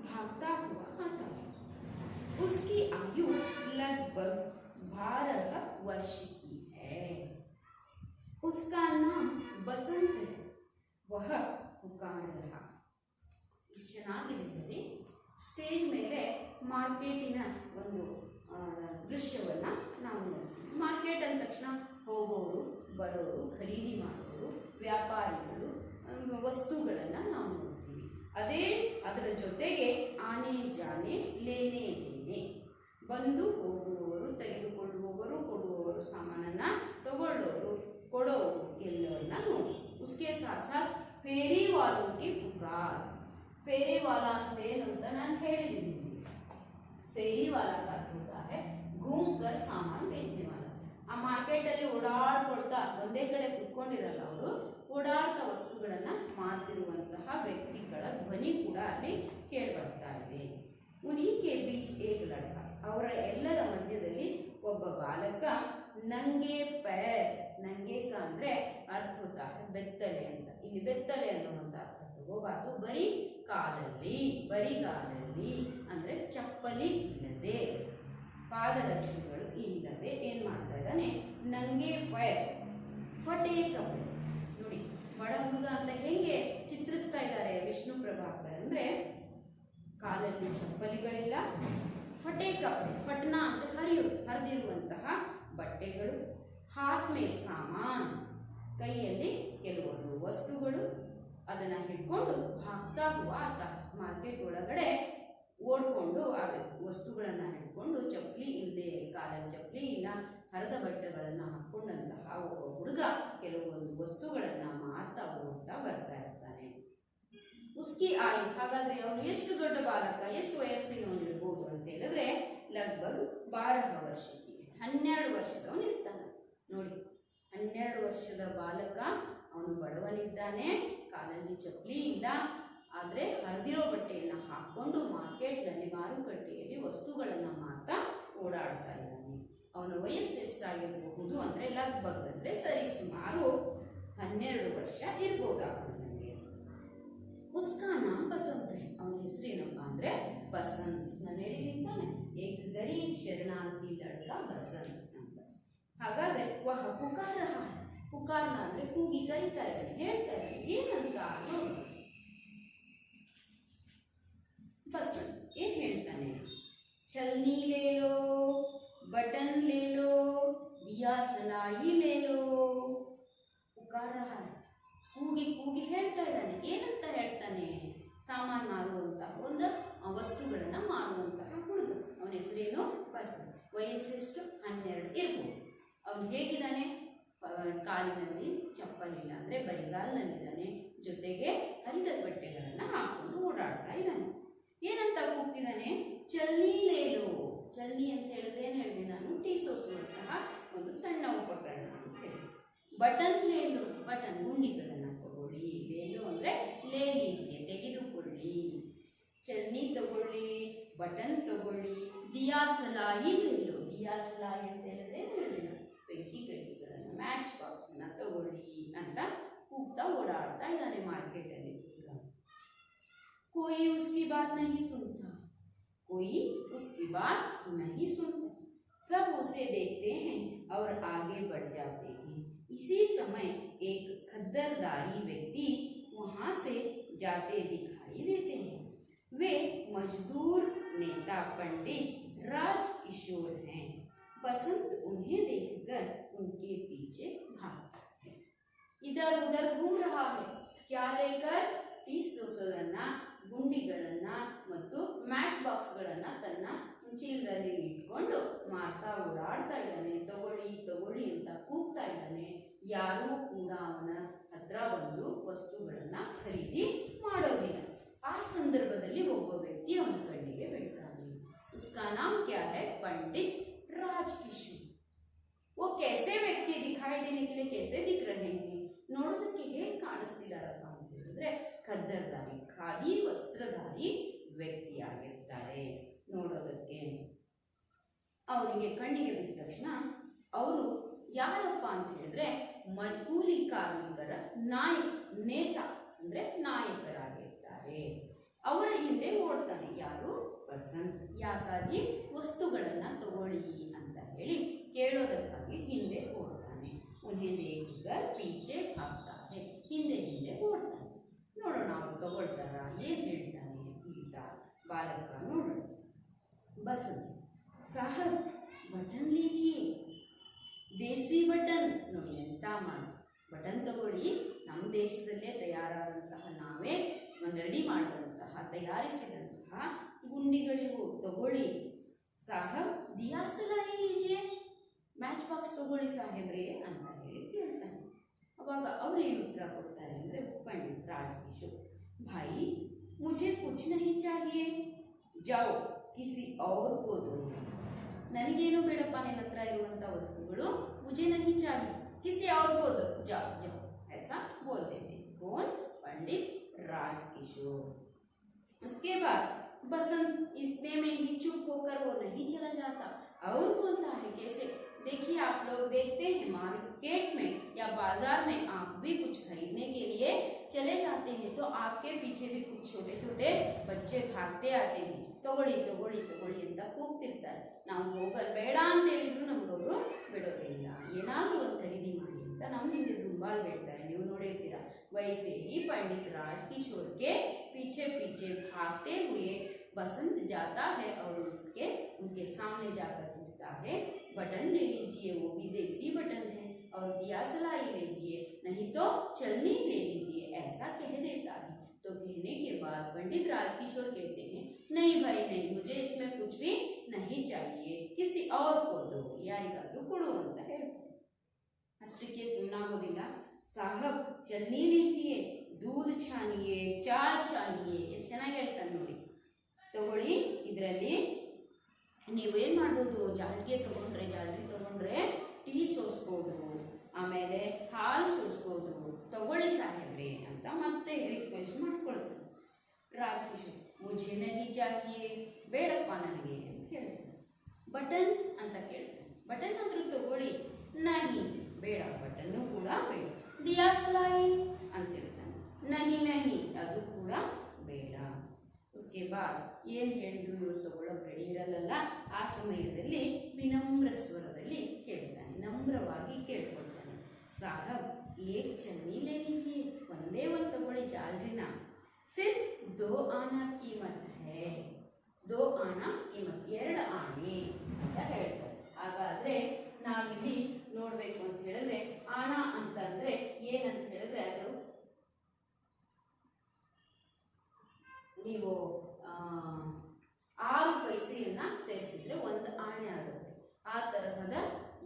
भागता हुआ आता है. उसकी आयु लगभग 12 वर्ष की है. उसका नाम बसंत है. वह पुकार रहा. ಇಷ್ಟು ಚೆನ್ನಾಗಿದೆ ನೋಡಿ. ಸ್ಟೇಜ್ ಮೇಲೆ ಮಾರ್ಕೆಟಿನ ಒಂದು ದೃಶ್ಯವನ್ನು ನಾವು ನೋಡ್ತೀವಿ. ಮಾರ್ಕೆಟ್ ಅಂದ ತಕ್ಷಣ ಹೋಗೋರು ಬರೋರು, ಖರೀದಿ ಮಾಡೋರು, ವ್ಯಾಪಾರಿಗಳು, ವಸ್ತುಗಳನ್ನು ನಾವು ನೋಡ್ತೀವಿ. ಅದರ ಜೊತೆಗೆ ಆನೆ ಜಾನೆ ಲೇನೆ ದೇನೆ, ಬಂದು ಹೋಗುವವರು, ತೆಗೆದುಕೊಳ್ಳುವವರು, ಕೊಡುವವರು, ಸಾಮಾನನ್ನು ತಗೊಳ್ಳೋರು, ಕೊಡೋರು ಎಲ್ಲರನ್ನ ನೋಡಿ. ಉಸ್ಕೆ ಸಾಥ್ ಸಾಥ್ ಫೇರಿ ವಾಲೋಂಕಿ ಪುಕಾರ್. फेरी वाला ಅಂದ್ರೆ ಏನು ಅಂತ ನಾನು ಹೇಳಿದ್ದೀನಿ. फेरी वाला का होता है घूम कर सामान बेचने वाला. ಆ ಮಾರ್ಕೆಟ್ ಅಲ್ಲಿ ಓಡಾಡ್ಕೊಳ್ತಾ ಒಂದೇ ಕಡೆ ಕುತ್ಕೊಂಡಿರಲ್ಲ, ಅವರು ಓಡಾಡ್ತಾ ವಸ್ತುಗಳನ್ನು ಮಾರ್ತಿರುವಂತಹ ವ್ಯಕ್ತಿಗಳ ಧ್ವನಿ ಕೂಡ ಅಲ್ಲಿ ಕೇಳಿ ಬರ್ತಾ ಇದೆ. उन्हीं के बीच एक लड़का, ಅವರ ಎಲ್ಲರ ಮಧ್ಯದಲ್ಲಿ ಒಬ್ಬ ಬಾಲಕ ನಂಗೆ ಪೈರ್, ನಂಗೆ ಅಂದ್ರೆ ಅರ್ಥ ಹೋತಾ ಬೆತ್ತಲೆ ಅಂತ. ಇಲ್ಲಿ ಬೆತ್ತಲೆ ಅನ್ನುವಂಥ ಅರ್ಥ ತಗೋಬಾರ್ದು. ಬರಿಗಾಲಲ್ಲಿ ಅಂದರೆ ಚಪ್ಪಲಿ ಇಲ್ಲದೆ, ಪಾದರಕ್ಷೆಗಳು ಇಲ್ಲದೆ ಏನು ಮಾಡ್ತಾ ಇದ್ದಾನೆ, ನಂಗೆ ಪೈರ್ ಫಟೆ ಕಪಡೆ. ನೋಡಿ ಬಡ ಹುಡುಗ ಅಂತ ಹೆಂಗೆ ಚಿತ್ರಿಸ್ತಾ ಇದ್ದಾರೆ ವಿಷ್ಣು ಪ್ರಭಾಕರ್ ಅಂದರೆ, ಕಾಲಲ್ಲಿ ಚಪ್ಪಲಿಗಳಿಲ್ಲ, ಫಟೆ ಕಪಡೆ, ಫಟ್ನ ಅಂದರೆ ಹರಿದಿರುವಂತಹ ಬಟ್ಟೆಗಳು, ಹಾತ್ ಮೇ ಸಾಮಾನ್, ಕೈಯಲ್ಲಿ ಕೆಲವೊಂದು ವಸ್ತುಗಳು, ಅದನ್ನು ಹಿಡ್ಕೊಂಡು ಭಾಗ್ತಾ ಹುವ ಆತ, ಮಾರ್ಕೆಟ್ ಒಳಗಡೆ ಓಡಿಕೊಂಡು ಆ ವಸ್ತುಗಳನ್ನು ಹಿಡ್ಕೊಂಡು, ಚಪ್ಪಲಿ ಇಲ್ಲದೆ, ಕಾಲಲ್ಲಿ ಚಪ್ಪಲಿ ಇಲ್ಲ, ಹರಿದ ಬಟ್ಟೆಗಳನ್ನು ಹಾಕ್ಕೊಂಡಂತಹ ಒಬ್ಬ ಹುಡುಗ ಕೆಲವೊಂದು ವಸ್ತುಗಳನ್ನು ಮಾರ್ತಾ ಓಡ್ತಾ ಬರ್ತಾ ಇರ್ತಾನೆ. ಉಸ್ಕಿ ಆಯು, ಹಾಗಾದರೆ ಅವನು ಎಷ್ಟು ದೊಡ್ಡ ಬಾಲಕ, ಎಷ್ಟು ವಯಸ್ಸಿನವನಿರ್ಬೋದು ಅಂತ ಹೇಳಿದ್ರೆ, ಲಗ್ಭಗ್ 12 ವರ್ಷಕ್ಕೆ, 12 ವರ್ಷದವನು ಇರ್ತಾನೆ. ನೋಡಿ 12 ವರ್ಷದ ಬಾಲಕ, ಅವನು ಬಡವನಿದ್ದಾನೆ, ಕಾಲಲ್ಲಿ ಚಪ್ಪಲಿ ಇಲ್ಲ, ಆದರೆ ಹರಿದಿರೋ ಬಟ್ಟೆಯನ್ನು ಹಾಕ್ಕೊಂಡು ಮಾರ್ಕೆಟ್ನಲ್ಲಿ, ಮಾರುಕಟ್ಟೆಯಲ್ಲಿ ವಸ್ತುಗಳನ್ನು ಮಾರ್ತಾ ಓಡಾಡ್ತಾ ಇದ್ದಾನೆ. ಅವನ ವಯಸ್ಸು ಎಷ್ಟಾಗಿರಬಹುದು ಅಂದರೆ ಲಗ್ಭಗ್ ಅಂದರೆ ಸರಿ ಸುಮಾರು 12 ವರ್ಷ ಇರ್ಬೋದಾಗುತ್ತೆ ನನಗೆ. ಉಸ್ಕಾ ನಾಮ್ ಬಸಂತ್, ಅವನ ಹೆಸರೇನಪ್ಪ ಅಂದರೆ ಬಸಂತ್. ನಾನು ಹೇಳಿದ್ದಾನೆ ಏಕ್ ಗರೀಬ್ ಶರಣಾರ್ಥಿ ಲಡ್ಕ ಬಸಂತ್ ಅಂತ. ಹಾಗಾದರೆ ವಹ ಪುಕಾರ, ಪುಕಾರ್ನ ಅಂದರೆ ಕೂಗಿ ಕರೀತಾ ಇದ್ದಾನೆ, ಹೇಳ್ತಾ ಇದ್ದಾನೆ. ಏನಂತ ನೋಡು, ಬಸಂತ್ ಏನು ಹೇಳ್ತಾನೆ, ಚಲ್ನಿ ಲೇ ಲೋ, ಬಟನ್ ಲೇ ಲೋ, ದಿಯಾ ಸಲಾಯಿ ಲೇ ಲೋ. ಪುಕಾರ ಕೂಗಿ ಕೂಗಿ ಹೇಳ್ತಾ ಇದ್ದಾನೆ. ಏನಂತ ಹೇಳ್ತಾನೆ, ಸಾಮಾನು ಮಾರುವಂಥ ಒಂದು ವಸ್ತುಗಳನ್ನು ಮಾರುವಂತಹ ಹುಡುಗ. ಅವನ ಹೆಸರೇನು ಬಸಂತ್. ವಯಸ್ಸೆಷ್ಟು 12 ಇರ್ಬೋದು. ಅವನು ಹೇಗಿದ್ದಾನೆ, ಕಾಲಿನಲ್ಲಿ ಚಪ್ಪಲಿಲ್ಲ ಅಂದರೆ ಬರಿಗಾಲಿನಲ್ಲಿದ್ದಾನೆ, ಜೊತೆಗೆ ಹರಿದ ಬಟ್ಟೆಗಳನ್ನು ಹಾಕೊಂಡು ಓಡಾಡ್ತಾ ಇದ್ದಾನೆ. ಏನಂತ ಕೂಗ್ತಿದ್ದಾನೆ, ಚಲ್ನಿ ಲೇಲೋ. ಚಲ್ನಿ ಅಂತ ಹೇಳಿದ್ರೆ ಏನು ಹೇಳಿದೆ ನಾನು, ಟೀ ಸೋಸುವಂತಹ ಒಂದು ಸಣ್ಣ ಉಪಕರಣ ಅಂತ ಹೇಳಿ. ಬಟನ್ ಲೇಲೋ, ಬಟನ್ ಗುಂಡಿಗಳನ್ನು ತಗೊಳ್ಳಿ. ಲೇಲೋ ಅಂದರೆ ಲೇಲೀಗೆ ತೆಗೆದುಕೊಳ್ಳಿ. ಚಲ್ನಿ ತಗೊಳ್ಳಿ, ಬಟನ್ ತಗೊಳ್ಳಿ. ದಿಯಾ ಸಲಾಯಿ ಲೇಲೋ, ದಿಯಾ ಸಲಾಯಿ ಅಂತ ಹೇಳಿದ್ರೆ ಹೇಳಿದೆ ನಾನು, ಬೆಂಕಿ ಕಡ್ಡಿಗಳನ್ನು, ಮ್ಯಾಚ್ ಬಾಕ್ಸನ್ನು ತಗೊಳ್ಳಿ ಅಂತ ಕೂಗ್ತಾ ಓಡಾಡ್ತಾ ಇದ್ದಾನೆ ಮಾರ್ಕೆಟಲ್ಲಿ. कोई उसकी बात नहीं सुनता, कोई उसकी बात नहीं सुनता। सब उसे देखते हैं और आगे बढ़ जाते हैं। इसी समय एक खद्दरदारी व्यक्ति वहां से जाते दिखाई देते हैं। वे मजदूर नेता पंडित राजकिशोर हैं। बसंत उन्हें देखकर उनके पीछे भागता है। इधर उधर घूम रहा है। क्या लेकर? ಟೀ ಸೋಸೋದನ್ನ, ಗುಂಡಿಗಳನ್ನ ಮತ್ತು ಮ್ಯಾಚ್ ಬಾಕ್ಸ್ಗಳನ್ನ ತನ್ನ ಚೀಲದಲ್ಲಿ ಇಟ್ಕೊಂಡು ಮಾರ್ತಾ ಓಡಾಡ್ತಾ ಇದ್ದಾನೆ. ತಗೊಳ್ಳಿ ತಗೊಳ್ಳಿ ಅಂತ ಕೂಗ್ತಾ ಇದ್ದಾನೆ. ಯಾರೂ ಕೂಡ ಅವನ ಹತ್ರ ಬಂದು ವಸ್ತುಗಳನ್ನ ಖರೀದಿ ಮಾಡೋದಿಲ್ಲ. ಆ ಸಂದರ್ಭದಲ್ಲಿ ಒಬ್ಬ ವ್ಯಕ್ತಿ ಅವನ ಕಣ್ಣಿಗೆ ಬೀಳ್ತಾನೆ. उसका नाम क्या है? पंडित राजकिशोर। वो कैसे व्यक्ति दिखाई देने के लिए कैसे दिख रहे हैं? ನೋಡೋದಕ್ಕೆ ಹೇಗೆ ಕಾಣಿಸ್ತಿದಾರಪ್ಪ ಅಂತ ಹೇಳಿದ್ರೆ ಖದ್ದರ್ದಾರಿ, ಖಾದಿ ವಸ್ತ್ರಧಾರಿ ವ್ಯಕ್ತಿಯಾಗಿರ್ತಾರೆ. ನೋಡೋದಕ್ಕೆ ಅವರಿಗೆ ಕಣ್ಣಿಗೆ ಬಿದ್ದ ತಕ್ಷಣ ಅವರು ಯಾರಪ್ಪ ಅಂತ ಹೇಳಿದ್ರೆ ಕೂಲಿ ಕಾರ್ಮಿಕರ ನೇತ ಅಂದ್ರೆ ನಾಯಕರಾಗಿರ್ತಾರೆ. ಅವರ ಹಿಂದೆ ಓಡ್ತಾನೆ. ಯಾರು? ಬಸಂತ್. ಯಾಕಾಗಿ? ವಸ್ತುಗಳನ್ನ ತಗೊಳ್ಳಿ ಅಂತ ಹೇಳಿ ಕೇಳೋದಕ್ಕಾಗಿ ಹಿಂದೆ ಓಡ್ತಾನೆ. उन्हें देखकर पीछे भागता है. ಹಿಂದೆ ಹಿಂದೆ ಓಡ್ತಾನೆ. ನೋಡೋಣ ಅವ್ರು ತಗೊಳ್ತಾರ, ಏನ್ ಹೇಳ್ತಾನೆ ಈತ ಬಾಲಕ ನೋಡೋಣ. ಬಸಂತ್, ಸಾಹಬ್ ಬಟನ್ ಲೀಜಿಯೇ, ದೇಸಿ ಬಟನ್. ನೋಡಿ ಎಂತ ಮಾತು. ಬಟನ್ ತಗೊಳ್ಳಿ, ನಮ್ಮ ದೇಶದಲ್ಲೇ ತಯಾರಾದಂತಹ, ನಾವೇ ರೆಡಿ ಮಾಡಿದಂತಹ, ತಯಾರಿಸಿದಂತಹ ಗುಂಡಿಗಳಿವು, ತಗೊಳ್ಳಿ. ಸಾಹಬ್ ದಿಯಾ ಸಲಾಯಿ ಲೀಜಿಯೇ, ಮ್ಯಾಚ್ ಬಾಕ್ಸ್ ತಗೊಳ್ಳಿ ಸಾಹೇಬ್ರೆ ಅಂತ ಹೇಳಿ ಕೇಳ್ತಾನೆ. ಅವಾಗ ಅವ್ರು ಏನು ಉತ್ತರ ಕೊಡ್ತಾರೆ ಅಂದರೆ पंडित राजकिशोर, भाई मुझे कुछ नहीं चाहिए, जाओ किसी और को दो. ನನಗೇನು ಬೇಡಪ್ಪ ನಿನ್ನ ಹತ್ರ ಇರುವಂಥ ವಸ್ತುಗಳು, मुझे नहीं चाहिए, किसी और को दो, जाओ जाओ, ऐसा बोलते थे. कौन? पंडित राजकिशोर. उसके बाद बसंत इतने में ही चुप होकर वो नहीं चला जाता और बोलता है कैसे? देखिए, आप लोग देखते हैं मार्केट में या बाजार में आप भी कुछ खरीदने के लिए चले जाते हैं तो आपके पीछे भी कुछ छोटे छोटे बच्चे भागते आते हैं. ತಗೊಳ್ಳಿ ತಗೊಳ್ಳಿ ತಗೊಳ್ಳಿ ಅಂತ ಕೂಗ್ತಿರ್ತಾರೆ. ನಾವು ಹೋಗಲ್ ಬೇಡ ಅಂತ ಹೇಳಿದ್ರು ನಮ್ಗವರು ಬಿಡೋದೇ ಇಲ್ಲ. ಏನಾದರೂ ಒಂದು ಖರೀದಿ ಮಾಡಿ ಅಂತ ನಮ್ಮ ಹಿಂದೆ ದುಂಬಾಲ್ ಬೇಡ್ತಾರೆ. ನೀವು ನೋಡಿರ್ತೀರಾ. वैसे ही पंडित राजकिशोर के पीछे पीछे भागते हुए बसंत जाता है और उनके सामने जाकर पूछता है, बटन ले लीजिए, वो भी देसी बटन है, और दिया सलाई लीजिए, नहीं तो चलनी ले लीजिए, ऐसा कह देता है. तो कहने के बाद पंडित राजकिशोर कहते हैं, नहीं भाई नहीं, मुझे इसमें कुछ भी नहीं चाहिए, किसी और को दो, ಯಾರಿಗಾದ್ರೂ ಕೊಡು ಅಂತ ಹೇಳ್ತಾರೆ. ಅಷ್ಟಕ್ಕೆ ಸುಮ್ಮನಾಗೋದಿಲ್ಲ. ಸಾಹಬ್ ಚಲ್ನಿ ಲೀಜಿಯೇ, ದೂದ್ ಛಾನಿಯೇ, ಚಾಯ್ ಛಾನಿಯೇ, ಎಷ್ಟು ಚೆನ್ನಾಗಿ ಹೇಳ್ತಾನೆ ನೋಡಿ. ತಗೊಳ್ಳಿ, ಇದರಲ್ಲಿ ನೀವೇನು ಮಾಡ್ಬೋದು, ಜಾಲ್ಗೆ ತಗೊಂಡ್ರೆ ಟೀ ಸೋಸ್ಬೋದು, ಆಮೇಲೆ ಹಾಲು ಸೋಸ್ಬೋದು, ತಗೊಳ್ಳಿ ಸಾಹೇಬ್ರೆ ಅಂತ ಮತ್ತೆ ರಿಕ್ವೆಸ್ಟ್ ಮಾಡ್ಕೊಳ್ತಾರೆ. ರಾಜಕಿಶೋರ್, ಮುझे नहीं चाहिए, ಬೇಡಪ್ಪ ನನಗೆ ಅಂತ ಹೇಳ್ತಾನೆ. ಬಟನ್ ಅಂತ ಕೇಳ್ತಾನೆ. ಬಟನ್ ಆದ್ರೂ ತಗೊಳ್ಳಿ. ನಹಿ, ಬೇಡ, ಬಟನ್ನು ಕೂಡ ಬೇಡ. ದಿಯಾ ಸಲಾಯಿ ಅಂತ ಹೇಳ್ತಾನೆ. ನಹಿ ನಹಿ, ಅದು ಕೂಡ ಬೇಡ. उसके बाद ಏನು ಹೇಳಿದ್ರು ಇವರು ತಗೊಳ್ಳೋಕೆ ರೆಡಿ ಇರಲ್ಲ. ಆ ಸಮಯದಲ್ಲಿ ವಿನಮ್ರ ಸ್ವರದಲ್ಲಿ ಕೇಳ್ತಾನೆ, ನಮ್ರವಾಗಿ ಕೇಳ್ಕೊಳ್ತಾನೆ. ಸಾಹಬ್ ಏಕ್ ಚನ್ನಿ ಲೇ ಲೀಜಿಯೇ, ಒಂದೇ ಒಂದು ತಗೊಳ್ಳಿ ಜಾಲ್ರಿನ. ಸಿರ್ಫ್ 2 ಆನಾ ಕೀಮತ್ ಹೈ, 2 ಆನಾ ಕೀಮತ್, 2 ಆಣೆ ಅಂತ ಹೇಳ್ತಾರೆ. ಹಾಗಾದ್ರೆ ನಾವಿಲ್ಲಿ ನೋಡ್ಬೇಕು ಅಂತ ಹೇಳಿದ್ರೆ ಆಣ ಅಂತ ಅಂದ್ರೆ ಏನಂತ ಹೇಳಿದ್ರೆ ಅದು ನೀವು 6 ಪೈಸೆಯನ್ನ ಸೇರಿಸಿದ್ರೆ 1 ಆಣೆ ಆಗುತ್ತೆ. ಆ ತರಹದ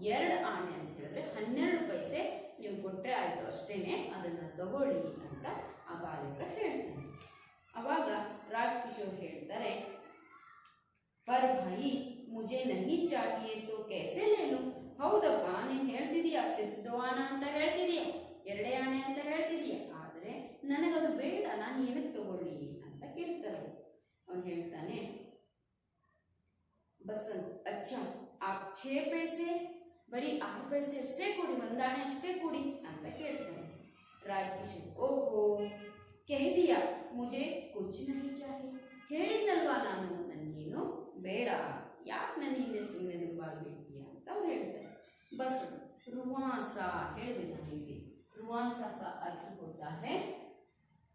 2 ಆಣೆ ಅಂತ ಹೇಳಿದ್ರೆ 12 ಪೈಸೆ ನೀವು ಕೊಟ್ಟರೆ ಆಯಿತು, ಅಷ್ಟೇನೆ, ಅದನ್ನ ತಗೊಳ್ಳಿ ಅಂತ ಆ ಬಾಲಕ ಹೇಳ್ತಾನೆ. ಅವಾಗ ರಾಜಕಿಶೋರ್ ಹೇಳ್ತಾರೆ, ಪರ್ ಭಾಯಿ ಮುझे नहीं चाहिए तो कैसे ले लूं. ಹೌದಪ್ಪ, ನೀನು ಹೇಳ್ತಿದೀಯ, ಸಿರ್ಫ್ 2 ಆನಾ ಅಂತ ಹೇಳ್ತಿದೀಯ, 2 ಆಣೆ ಅಂತ ಹೇಳ್ತಿದೀಯ, ಆದರೆ ನನಗದು ಬೇಡ, ನಾನು ಏನಕ್ಕೆ ತಗೊಳ್ಳಿ ಅಂತ ಕೇಳ್ತಾರೆ. ಅವನು ಹೇಳ್ತಾನೆ, ಬಸಂತ್, ಅಚ್ಚಾ ಆಪ್ 6 ಪೈಸೆ, ಬರೀ 6 ಪೈಸೆ ಅಷ್ಟೇ ಕೊಡಿ, 1 ಆಣೆ ಅಷ್ಟೇ ಕೊಡಿ ಅಂತ ಕೇಳ್ತಾನೆ. ರಾಜಕಿಶೋರ್, ಓಹೋ, ಕಹ್ ದಿಯಾ ಮುझे ಕುಚ್ ನಹಿ ಚಾಹಿಯೆ, ಹೇಳಿದ್ದಲ್ವಾ ನಾನು, ನನಗೇನು ನೀನು ಬೇಡ, ಯಾಕೆ ನನ್ನ ಹಿಂದೆ ಸುಮ್ಮನೆ ದುಂಬಾಗಿ ಬಿಡ್ತೀಯ ಅಂತ ಅವ್ರು ಹೇಳ್ತಾರೆ. ಬಸ್ ರುವಾಸ ಹೇಳಿದೆ ನನಗೆ, ರುವಾಸ का अर्थ होता है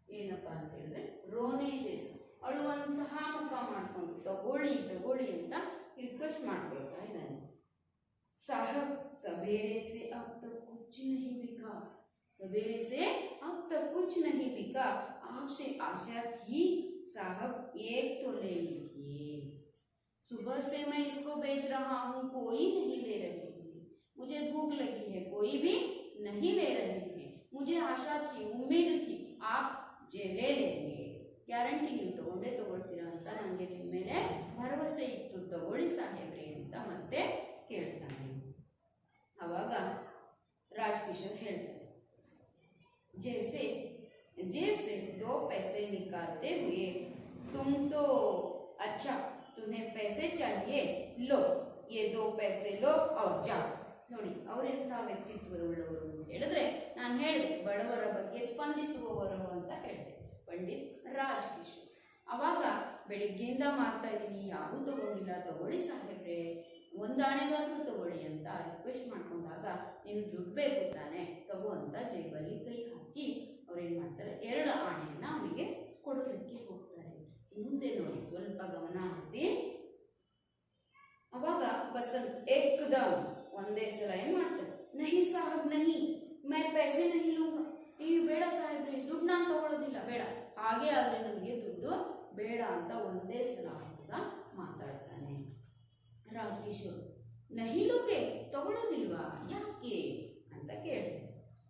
ಏನಪ್ಪ ಅಂತ ಹೇಳಿದ್ರೆ ರೋನೆ ಜೇಸು, ಅಳುವಂತಹ ಮುಖ ಮಾಡ್ಕೊಂಡು ತಗೊಳ್ಳಿ ತಗೊಳ್ಳಿ ಅಂತ ರಿಕ್ವೆಸ್ಟ್ ಮಾಡ್ಕೊಳ್ತಾ ಇದ್ದಾನೆ. साहब सवेरे से अब तक कुछ नहीं बिका, सवेरे से अब तक कुछ नहीं बिका, आपसे आशा थी साहब एक तो ले लीजिए, सुबह से मैं इसको बेच रहा हूँ, कोई नहीं ले रहे हैं, मुझे भूख लगी है, कोई भी नहीं ले रहे हैं, मुझे आशा थी, उम्मीद थी आप जे ले लेंगे, ಗ್ಯಾರಂಟಿ ನೀವು ತಗೊಂಡೇ ತಗೊಳ್ತೀರಾ ಅಂತ ನನಗೆ ನಿಮ್ಮ ಮೇಲೆ ಭರವಸೆ ಇತ್ತು, ತಗೊಳ್ಳಿ ಸಾಹೇಬ್ರೆ ಅಂತ ಮತ್ತೆ ಕೇಳ್ತಾನೆ. ಆವಾಗ ರಾಜಕಿಶೋರ್ ಹೇಳ್ತಾರೆ, जैसे जेब से 2 पैसे निकालते हुए तुम तो अच्छा तुम्हें पैसे चाहिए, लो ये 2 पैसे लो और जाओ. ನೋಡಿ ಅವರೆಂಥ ವ್ಯಕ್ತಿತ್ವದವುಳ್ಳವರು ಅಂತ ಹೇಳಿದ್ರೆ, ನಾನು ಹೇಳಿದೆ ಬಡವರ ಬಗ್ಗೆ ಸ್ಪಂದಿಸುವವರು ಅಂತ ಹೇಳಿದೆ, ಪಂಡಿತ್ ರಾಜಕಿಶೋರ್. ಅವಾಗ ಬೆಳಿಗ್ಗೆಯಿಂದ ಮಾಡ್ತಾ ಇದ್ದೀನಿ, ಯಾರೂ ತಗೊಂಡಿಲ್ಲ, ತಗೊಳ್ಳಿ ಸಾಹೇಬ್ರೆ, ಒಂದಾಣೆಗಾದ್ರೂ ತಗೊಳ್ಳಿ ಅಂತ ರಿಕ್ವೆಸ್ಟ್ ಮಾಡ್ಕೊಂಡಾಗ ನೀನು ದುಡ್ಡು ಬೇಕು ತಾನೆ, ತಗೋ ಅಂತ ಜೇಬಲ್ಲಿ ಕೈ ಹಾಕಿ ಅವ್ರೇನು ಮಾಡ್ತಾರೆ, 2 ಆಣೆಯನ್ನು ಅವನಿಗೆ ಕೊಡೋದಕ್ಕೆ ಹೋಗ್ತಾರೆ. ಮುಂದೆ ನೋಡಿ ಸ್ವಲ್ಪ ಗಮನ ಹರಿಸಿ. ಅವಾಗ ಬಸಂತ್ ಏಕದಮ್ ಒಂದೇ ಸಲ ಏನು ಮಾಡ್ತಾರೆ, ನಹಿ ಸಾಹಬ್ ನಹಿ, ಮೈ ಪೈಸೆ ನಹಿ ಲೂಂಗಾ, ಈ ಬೇಡ ಸಾಹೇಬ್ರೆ, ದುಡ್ಡು ನಾನು ತಗೊಳ್ಳೋದಿಲ್ಲ, ಬೇಡ, ಹಾಗೆ ಆದರೆ ನನಗೆ ದುಡ್ಡು ಬೇಡ ಅಂತ ಒಂದೇ ಸಲ ಹುಡುಗ ಮಾತಾಡ್ತಾನೆ. ರಾಜಕಿಶೋರ್ ನಹಿ ಲೋಗೆ, ತಗೊಳ್ಳೋದಿಲ್ವಾ, ಯಾಕೆ ಅಂತ ಕೇಳಿದೆ.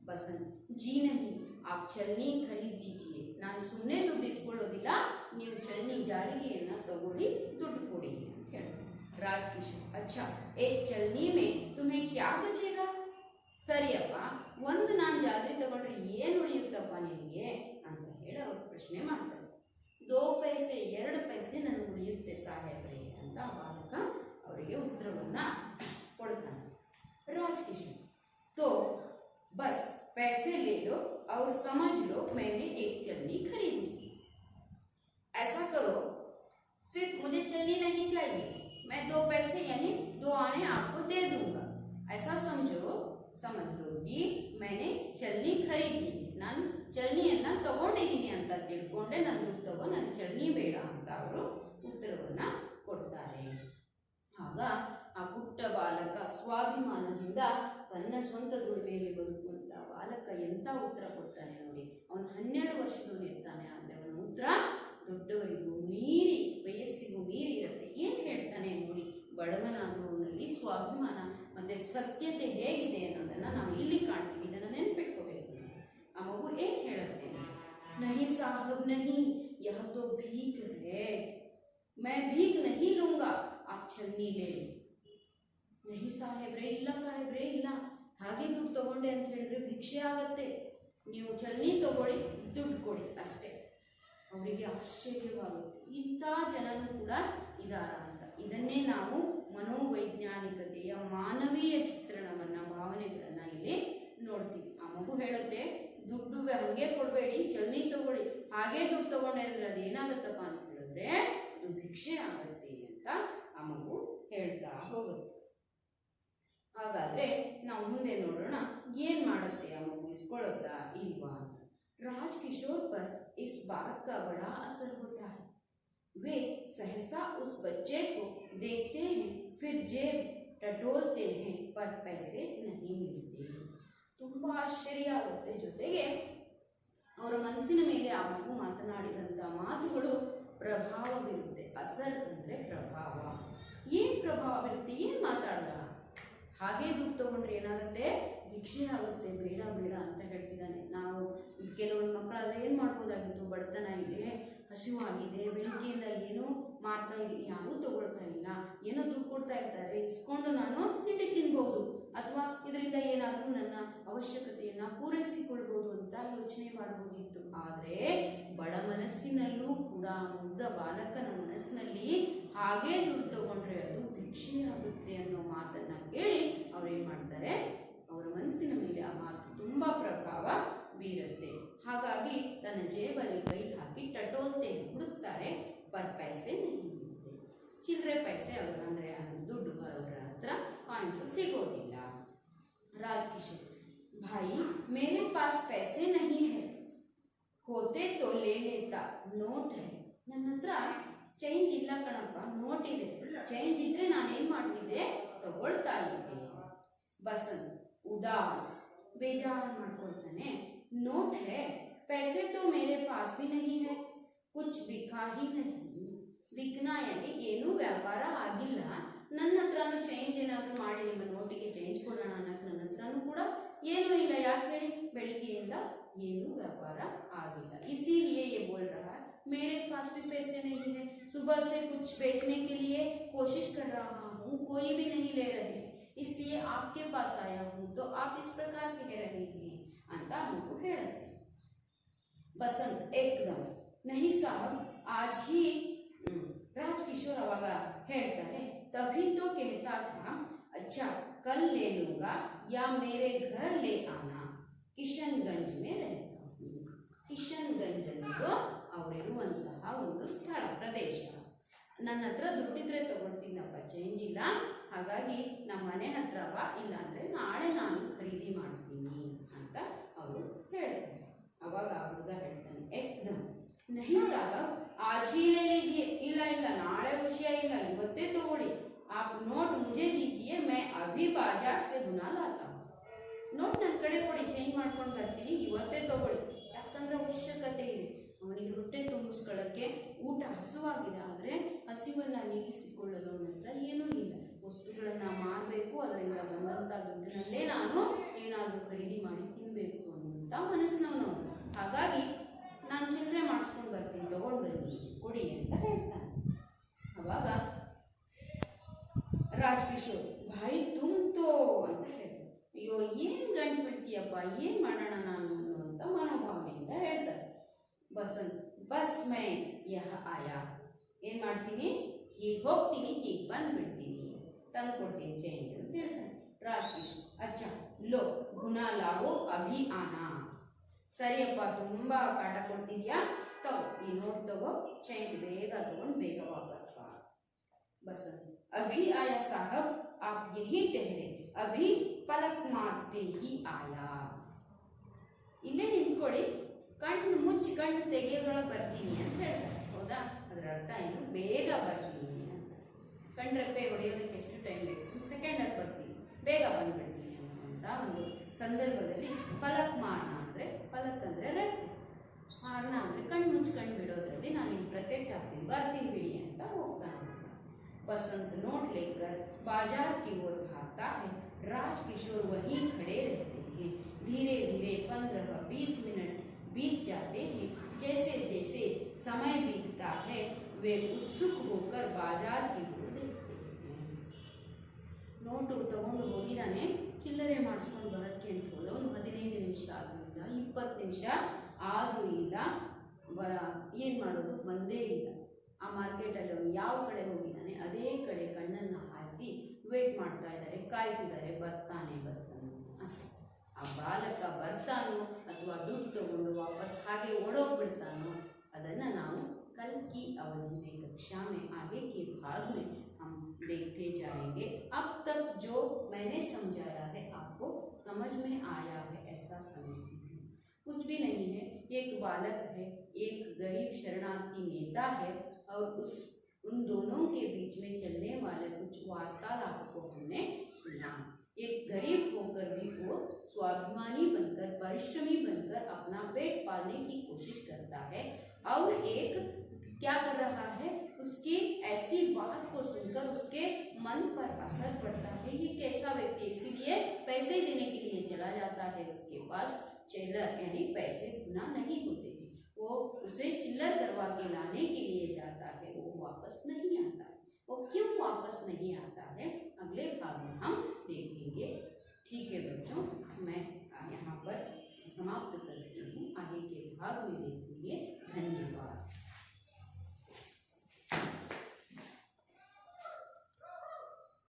ಬಸಂತ್ ಜಿ ನಹಿ, ಆಪ್ ಚಲ್ನಿ ಖರೀದ್ ಲೀಜಿಯೇ, ನಾನು ಸುಮ್ಮನೆ ದುಡ್ಡು ಇಸ್ಕೊಳ್ಳೋದಿಲ್ಲ, ನೀವು ಚಲ್ನಿ ಜಾಳಿಗೆಯನ್ನು ತಗೊಳ್ಳಿ, ದುಡ್ಡು ಕೊಡಿ ಅಂತ ಹೇಳಿದೆ. ರಾಜಕಿಶೋರ್ ಅಚ್ಚಾ ಏಕ್ ಚಲ್ನಿ ಮೇ ತುಮೆ ಕ್ಯಾ ಬಚೇಗಾ, ಸರಿಯಪ್ಪ, ಒಂದು ನಾನು ಜಾಲರಿ ತಗೊಂಡ್ರೆ ಏನು ಉಳಿಯುತ್ತಪ್ಪ ನಿನಗೆ ಅಂತ ಹೇಳಿ ಅವ್ರು ಪ್ರಶ್ನೆ ಮಾಡ್ತಾರೆ. 2 ಪೈಸೆ 2 ಪೈಸೆ ನನಗೆ ಉಳಿಯುತ್ತೆ ಸಾಹೇಬ್ರೆ ಅಂತ ಬಾಲಕ ಅವರಿಗೆ ಉತ್ತರವನ್ನು ಕೊಡ್ತಾನೆ. ರಾಜಕಿಶೋರ್ तो बस पैसे ले लो और समझ लो मैंने एक चलनी खरीदी, ऐसा करो सिर्फ मुझे चलनी नहीं चाहिए, मैं 2 पैसे यानी 2 आने आपको दे दूंगा, ऐसा समझो, समझ लो कि मैंने चलनी खरीदी, ನಾನು ಚಲ್ನಿಯನ್ನು ತಗೊಂಡಿದ್ದೀನಿ ಅಂತ ತಿಳ್ಕೊಂಡೆ, ನನ್ನ ದುಡ್ಡು ತಗೋ, ನನ್ನ ಚಲ್ನಿ ಬೇಡ ಅಂತ ಅವರು ಉತ್ತರವನ್ನು ಕೊಡ್ತಾರೆ. ಆಗ ಆ ಪುಟ್ಟ ಬಾಲಕ ಸ್ವಾಭಿಮಾನದಿಂದ ತನ್ನ ಸ್ವಂತ ದುಡಿಮೆಯಲ್ಲಿ ಬದುಕುವಂಥ ಬಾಲಕ ಎಂಥ ಉತ್ತರ ಕೊಡ್ತಾನೆ ನೋಡಿ. ಅವನು 12 ವರ್ಷದವನು ಇರ್ತಾನೆ, ಆದರೆ ಅವನ ಉತ್ತರ ದೊಡ್ಡವರಿಗೂ ಮೀರಿ, ವಯಸ್ಸಿಗೂ ಮೀರಿ ಇರುತ್ತೆ. ಏನು ಹೇಳ್ತಾನೆ ನೋಡಿ, ಬಡವನಾಗುವವನಲ್ಲಿ ಸ್ವಾಭಿಮಾನ ಮತ್ತು ಸತ್ಯತೆ ಹೇಗಿದೆ ಅನ್ನೋದನ್ನು ನಾವು ಇಲ್ಲಿ ಕಾಣ್ತೀವಿ. ಇದನ್ನು ನೆನ್ಪಿಟ್ಕೋಬೇಕು. ಆ ಮಗು ಏನು ಹೇಳುತ್ತೆ, ನಹಿ ಸಾಹಬ್ ನಹಿ, ಯಹ ತೋ ಭೀಕ್ ಹೈ, ಮೈ ಭೀಕ್ ನಹಿ ಲೂಂಗಾ, ಆಪ್ ಚಲ್ನಿ ಲೇ. ನಹಿ ಸಾಹೇಬ್ರೆ, ಇಲ್ಲ ಸಾಹೇಬ್ರೆ, ಇಲ್ಲ, ಹಾಗೆ ದುಡ್ಡು ತಗೊಂಡೆ ಅಂತ ಹೇಳಿದ್ರೆ ಭಿಕ್ಷೆ ಆಗತ್ತೆ, ನೀವು ಚಲ್ನಿ ತಗೊಳ್ಳಿ, ದುಡ್ಡು ಕೊಡಿ ಅಷ್ಟೇ. ಅವರಿಗೆ ಆಶ್ಚರ್ಯವಾಗುತ್ತೆ, ಇಂಥ ಜನರು ಕೂಡ ಇದಾರ ಅಂತ. ಇದನ್ನೇ ನಾವು ಮನೋವೈಜ್ಞಾನಿಕತೆಯ ಮಾನವೀಯ ಚಿತ್ರಣವನ್ನು, ಭಾವನೆಗಳನ್ನು ಇಲ್ಲಿ ನೋಡ್ತೀವಿ. ಆ ಮಗು ಹೇಳುತ್ತೆ, ದುಡ್ಡು ಹಾಗೆ ಕೊಡಬೇಡಿ, ಚಲ್ನಿ ತಗೊಳ್ಳಿ, ಹಾಗೆ ದುಡ್ಡು ತಗೊಂಡೆ ಅಂದರೆ ಅದು ಏನಾಗುತ್ತಪ್ಪ ಅಂತ ಹೇಳಿದ್ರೆ ಅದು ಭಿಕ್ಷೆ ಆಗುತ್ತೆ ಅಂತ ಆ ಮಗು ಹೇಳ್ತಾ ಹೋಗುತ್ತೆ. ಹಾಗಾದರೆ ನಾವು ಮುಂದೆ ನೋಡೋಣ, ಏನು ಮಾಡುತ್ತೆ ಆ ಮಗು, ಇಸ್ಕೊಳ್ಳುತ್ತಾ ಇಲ್ವಾ ಅಂತ. राजकिशोर पर इस बात का बड़ा असर होता है, वे सहसा उस बच्चे को देखते हैं, फिर जेब टटोलते हैं, पर पैसे नहीं मिलते. ತುಂಬ ಆಶ್ಚರ್ಯ ಆಗುತ್ತೆ. ಜೊತೆಗೆ ಅವರ ಮನಸ್ಸಿನ ಮೇಲೆ ಆ ಮಗು ಮಾತನಾಡಿದಂಥ ಮಾತುಗಳು ಪ್ರಭಾವ ಬೀರುತ್ತೆ. ಅಸರ್ ಅಂದರೆ ಪ್ರಭಾವ. ಏನು ಪ್ರಭಾವ ಬೀರುತ್ತೆ, ಏನು ಮಾತಾಡ್ದ, ಹಾಗೆ ದುಡ್ಡು ತಗೊಂಡ್ರೆ ಏನಾಗುತ್ತೆ, ಭಿಕ್ಷೆ ಆಗುತ್ತೆ, ಬೇಡ ಬೇಡ ಅಂತ ಹೇಳ್ತಿದ್ದಾನೆ. ನಾವು ಕೆಲವೊಂದು ಮಕ್ಕಳಾದರೆ ಏನು ಮಾಡ್ಬೋದಾಗಿತ್ತು, ಬಡತನ ಇದೆ, ಹಸಿವಾಗಿದೆ, ಬೆಳಿಗ್ಗೆಯಿಂದ ಏನೂ ಮಾಡ್ತಾ ಇದ್ದೀನಿ, ಯಾರೂ ತಗೊಳ್ತಾ ಇಲ್ಲ, ಏನೋ ದುಡ್ಡು ಕೊಡ್ತಾ ಇರ್ತಾರೆ, ಇಸ್ಕೊಂಡು ನಾನು ತಿಂಡಿ ತಿನ್ಬೋದು, ಅಥವಾ ಇದರಿಂದ ಏನಾದರೂ ನನ್ನ ಅವಶ್ಯಕತೆಯನ್ನು ಪೂರೈಸಿಕೊಳ್ಬೋದು ಅಂತ ಯೋಚನೆ ಮಾಡ್ಬೋದಿತ್ತು. ಆದರೆ ಬಡ ಮನಸ್ಸಿನಲ್ಲೂ ಕೂಡ, ಮುಗ್ಧ ಬಾಲಕನ ಮನಸ್ಸಿನಲ್ಲಿ ಹಾಗೇ ದುಡ್ಡು ತಗೊಂಡ್ರೆ ಅದು ಭಿಕ್ಷೆ ಆಗುತ್ತೆ ಅನ್ನೋ ಮಾತನ್ನು ಕೇಳಿ ಅವ್ರೇನು ಮಾಡ್ತಾರೆ, ಅವರ ಮನಸ್ಸಿನ ಮೇಲೆ ಆ ಮಾತು ತುಂಬ ಪ್ರಭಾವ ಬೀರುತ್ತೆ. ಹಾಗಾಗಿ ತನ್ನ ಜೇಬಲ್ಲಿ ಕೈ ಹಾಕಿ ಟಟೋಲ್ತೆ ಹುಡುಕ್ತಾರೆ, ಪರ್ ಪೈಸೆ ನಹಿ ಮಿಲ್ತೆ, ಚಿಲ್ಲರೆ ಪೈಸೆ ಅವರು ಅಂದರೆ ದುಡ್ಡು ಅವರ ಹತ್ರ ಕಾಯಿನ್ಸ್ ಸಿಗೋದಿಲ್ಲ. राजकिशोर भाई मेरे पास पैसे नहीं है, होते तो ले लेता, नोट है. ನನ್ನ ಹತ್ರ ಚೇಂಜ್ ಇಲ್ಲ ಕಣಪ್ಪ, ನೋಟ್ ಇದೆ. ಚೇಂಜ್ ಇದ್ರೆ ನಾನೇನ್ ಮಾಡ್ತಿದ್ದೆ, ತಗೊಳ್ತಾ ಇದ್ದೆ. ಬಸಂತ್ ಉದಾಸ್ ಬೇಜಾರು ಮಾಡ್ಕೊಳ್ತಾನೆ. ನೋಟ್ है, पैसे तो मेरे पास भी नहीं है, कुछ बिका ही नहीं. ಬಿಕ್ನಾ ಯಾನಿ ಏನೂ ವ್ಯಾಪಾರ ಆಗಿಲ್ಲ, ನನ್ನ ಹತ್ರನೂ ಚೇಂಜ್ ಏನಾದರೂ ಮಾಡಿ ನಿಮ್ಮ ನೋಟಿಗೆ ಚೇಂಜ್ ಕೊಡೋಣ ಅನ್ನೋದು ನನ್ನ ಹತ್ರನೂ ಕೂಡ ಏನೂ ಇಲ್ಲ. ಯಾಕೆ ಹೇಳಿ, ಬೆಳಿಗ್ಗೆಯಿಂದ ಏನೂ ವ್ಯಾಪಾರ ಆಗಿಲ್ಲ. इसीलिए ये बोल रहा है मेरे पास भी पैसे नहीं है, सुबह से कुछ बेचने के लिए कोशिश कर रहा हूँ, कोई भी नहीं ले रहे, इसलिए आपके पास आया हूँ, तो आप इस प्रकार कह रहे हैं ಅಂತ हमको ಹೇಳುತ್ತೆ. बसंत एकदम नहीं साहब आज ही. राजकिशोर अवाग ಹೇಳ್ತಾರೆ, तभी तो कहता था अच्छा कल ले लूंगा या मेरे घर ले आना, किशनगंज में रहता हूँ. ಕಿಶನ್ಗಂಜ್ ಅನ್ನೋದು ಅವರಿರುವಂತಹ ಒಂದು ಸ್ಥಳ ಪ್ರದೇಶ. ನನ್ನ ಹತ್ರ ದುಡ್ಡಿದ್ರೆ ತಗೊಳ್ತೀನಪ್ಪ, ಚೇಂಜ್ ಇಲ್ಲ, ಹಾಗಾಗಿ ನಮ್ಮ ಮನೆ ಹತ್ರ ಬಾ, ಇಲ್ಲ ಅಂದರೆ ನಾಳೆ ನಾನು ಖರೀದಿ ಮಾಡ್ತೀನಿ ಅಂತ ಅವರು ಹೇಳ್ತಾರೆ. ಅವಾಗ ಆ ಹುಡುಗ ಹೇಳ್ತಾನೆ, ಏಕ್ದಮ್ नहीं साहब आज ही ले लीजिए, ಇಲ್ಲ ಇಲ್ಲ ನಾಳೆ ವಿಷಯ ಇಲ್ಲ, ಇವತ್ತೇ ತಗೊಳ್ಳಿ. आप नोट मुझे दीजिए, मैं अभी बाजार से बुना लाता हूँ. ನೋಟ್ ನನ್ನ ಕಡೆ ಕೊಡಿ, ಚೇಂಜ್ ಮಾಡ್ಕೊಂಡು ಬರ್ತೀನಿ, ಇವತ್ತೇ ತಗೊಳ್ಳಿ. ಯಾಕಂದ್ರೆ ಅವಶ್ಯಕತೆ ಇದೆ ಅವನಿಗೆ ಹೊಟ್ಟೆ ತುಂಬಿಸ್ಕೊಳ್ಳೋಕ್ಕೆ. ಊಟ ಹಸುವಾಗಿದೆ, ಆದರೆ ಹಸಿವನ್ನು ನೀಗಿಸಿಕೊಳ್ಳಲು ನಂತರ ಏನೂ ಇಲ್ಲ. ವಸ್ತುಗಳನ್ನು ಮಾರಬೇಕು, ಅದರಿಂದ ಬಂದಂಥ ದುಡ್ಡಿನಲ್ಲೇ ನಾನು ಏನಾದರೂ ಖರೀದಿ ಮಾಡಿ ತಿನ್ನಬೇಕು ಅನ್ನುವಂಥ ಮನಸ್ಸಿನವನು. ಹಾಗಾಗಿ ನಾನು ಚಿಲ್ಲರೆ ಮಾಡಿಸ್ಕೊಂಡು ಬರ್ತೀನಿ, ತಗೊಂಡು ಬನ್ನಿ, ಕೊಡಿ ಅಂತ ಹೇಳ್ತಾನೆ. ಅವಾಗ ರಾಜ್ಕಿಶೋರ್ ಭಾಯಿ ತುಂಬ್ತೋ ಅಂತ ಹೇಳ್ತಾರೆ. ಅಯ್ಯೋ ಏನು ಗಂಟು ಬಿಡ್ತೀಯಪ್ಪ, ಏನು ಮಾಡೋಣ ನಾನು ಅನ್ನುವಂಥ ಮನೋಭಾವನೆಯಿಂದ ಹೇಳ್ತಾರೆ. ಬಸಂತ್ ಬಸ್ ಮೈ ಯಹ ಆಯಾ, ಏನು ಮಾಡ್ತೀನಿ, ಹೀಗೆ ಹೋಗ್ತೀನಿ, ಹೀಗೆ ಬಂದುಬಿಡ್ತೀನಿ, ತಂದು ಕೊಡ್ತೀನಿ ಚೇಂಜ್ ಅಂತ ಹೇಳ್ತಾನೆ. ರಾಜ್ಕಿಶೋರ್ ಅಚ್ಚ ಲೋ ಗುನಾ ಲಾವೋ ಅಭಿ ಆನಾ. ಸರಿಯಪ್ಪ, ತುಂಬ ಕಾಟ ಕೊಡ್ತಿದ್ಯಾ, ತಗೋ ಈ ನೋಟ್ ತಗೋ, ಚೇಂಜ್ ಬೇಗ ತಗೊಂಡು ಬೇಗ ವಾಪಸ್ ಬಾ. बसंत अभी आया साहब, आप यही ठहरे, अभी पलक मारते ही आया. ಇಲ್ಲೇ ನಿಂತ್ಕೊಳ್ಳಿ, ಕಣ್ಣು ಮುಚ್ಚಿ ಕಣ್ಣು ತೆಗೆಯೋದ್ರೊಳಗೆ ಬರ್ತೀನಿ ಅಂತ ಹೇಳ್ತಾರೆ. ಹೌದಾ, ಅದರ ಅರ್ಥ ಏನು, ಬೇಗ ಬರ್ತೀನಿ ಅಂತ. ಕಣ್ರೆಪ್ಪೆ ಹೊಡೆಯೋದಕ್ಕೆ ಎಷ್ಟು ಟೈಮ್ ಬೇಕು, ಸೆಕೆಂಡಲ್ಲಿ ಬರ್ತೀನಿ, ಬೇಗ ಬಂದುಬಿಡ್ತೀನಿ ಅಂತ ಒಂದು ಸಂದರ್ಭದಲ್ಲಿ ಪಲಕ್ ಮಾರಣ ಅಂದರೆ, ಪಲಕ್ ಅಂದರೆ ರೆಪ್ಪೆ, ಮಾರಣ ಅಂದರೆ ಕಣ್ಣು ಮುಚ್ಕೊಂಡು ಬಿಡೋದ್ರಲ್ಲಿ ನಾನು ಇಲ್ಲಿ ಪ್ರತ್ಯಕ್ಷ ಆಗ್ತೀನಿ, ಬರ್ತೀನಿ ಬಿಡಿ ಅಂತ ಹೋಗ್ತಾನೆ. बसंत नोट लेकर बाजार की ओर भागता है. राजकिशोर वहीं खड़े रहते हैं. धीरे धीरे 15-20 मिनट बीत जाते हैं. जैसे जैसे समय बीतता है वे उत्सुक होकर बाजार की ओर देखते हैं. ನೋಟು ತಗೊಂಡು ಹೋಗಿದ್ದಾನೆ, ಚಿಲ್ಲರೆ ಮಾಡಿಸ್ಕೊಂಡು ಬರೋಕ್ಕೆ ಅಂತ ಹೋದವನು 15 ನಿಮಿಷ ಆದರೂ ಇಲ್ಲ, 20 ನಿಮಿಷ ಆದರೂ ಇಲ್ಲ, ಏನು ಮಾಡೋದು, ಬಂದೇ ಇಲ್ಲ. ಆ ಮಾರ್ಕೆಟಲ್ಲಿ ಅವನು ಯಾವ ಕಡೆ ಹೋಗಿದ್ದಾನೆ ಅದೇ ಕಡೆ ಕಣ್ಣನ್ನು ಹಾಸಿ ವೇಟ್ ಮಾಡ್ತಾ ಇದ್ದಾರೆ, ಕಾಯ್ತಿದ್ದಾರೆ, ಬರ್ತಾನೆ ಬಸ್ಸನ್ನು. ಆ ಬಾಲಕ ಬರ್ತಾನೋ ಅಥವಾ ದುಡ್ಡು ತಗೊಂಡು ವಾಪಸ್ ಹಾಗೆ ಓಡೋಗ್ಬಿಡ್ತಾನೋ, ಅದನ್ನು ನಾವು कल की अवधि में कक्षा में आगे के भाग में हम देखते जाएंगे. अब तक जो मैंने समझाया है आपको समझ में आया है ऐसा समझती हूँ. कुछ भी नहीं है, एक बालक है, एक गरीब शरणार्थी नेता है, और उन दोनों के बीच में चलने वाले कुछ वार्तालाप को हमने सुना. एक गरीब होकर भी वो स्वाभिमानी बनकर, परिश्रमी बनकर अपना पेट पालने की कोशिश करता है, और एक क्या कर रहा है, उसकी ऐसी बात को सुनकर उसके मन पर असर पड़ता है. ये कैसा व्यक्ति, इसीलिए पैसे देने के लिए चला जाता है, उसके पास चिल्लर यानी पैसे ना नहीं होते हैं, वो उसे चिल्लर करवा के लाने के लिए जाता है, वो वापस नहीं आता है. वो क्यों वापस नहीं आता है, अगले भाग में हम देखेंगे. ठीक है बच्चों, मैं यहाँ पर समाप्त करती हूँ, आगे के भाग में देखेंगे. धन्यवाद.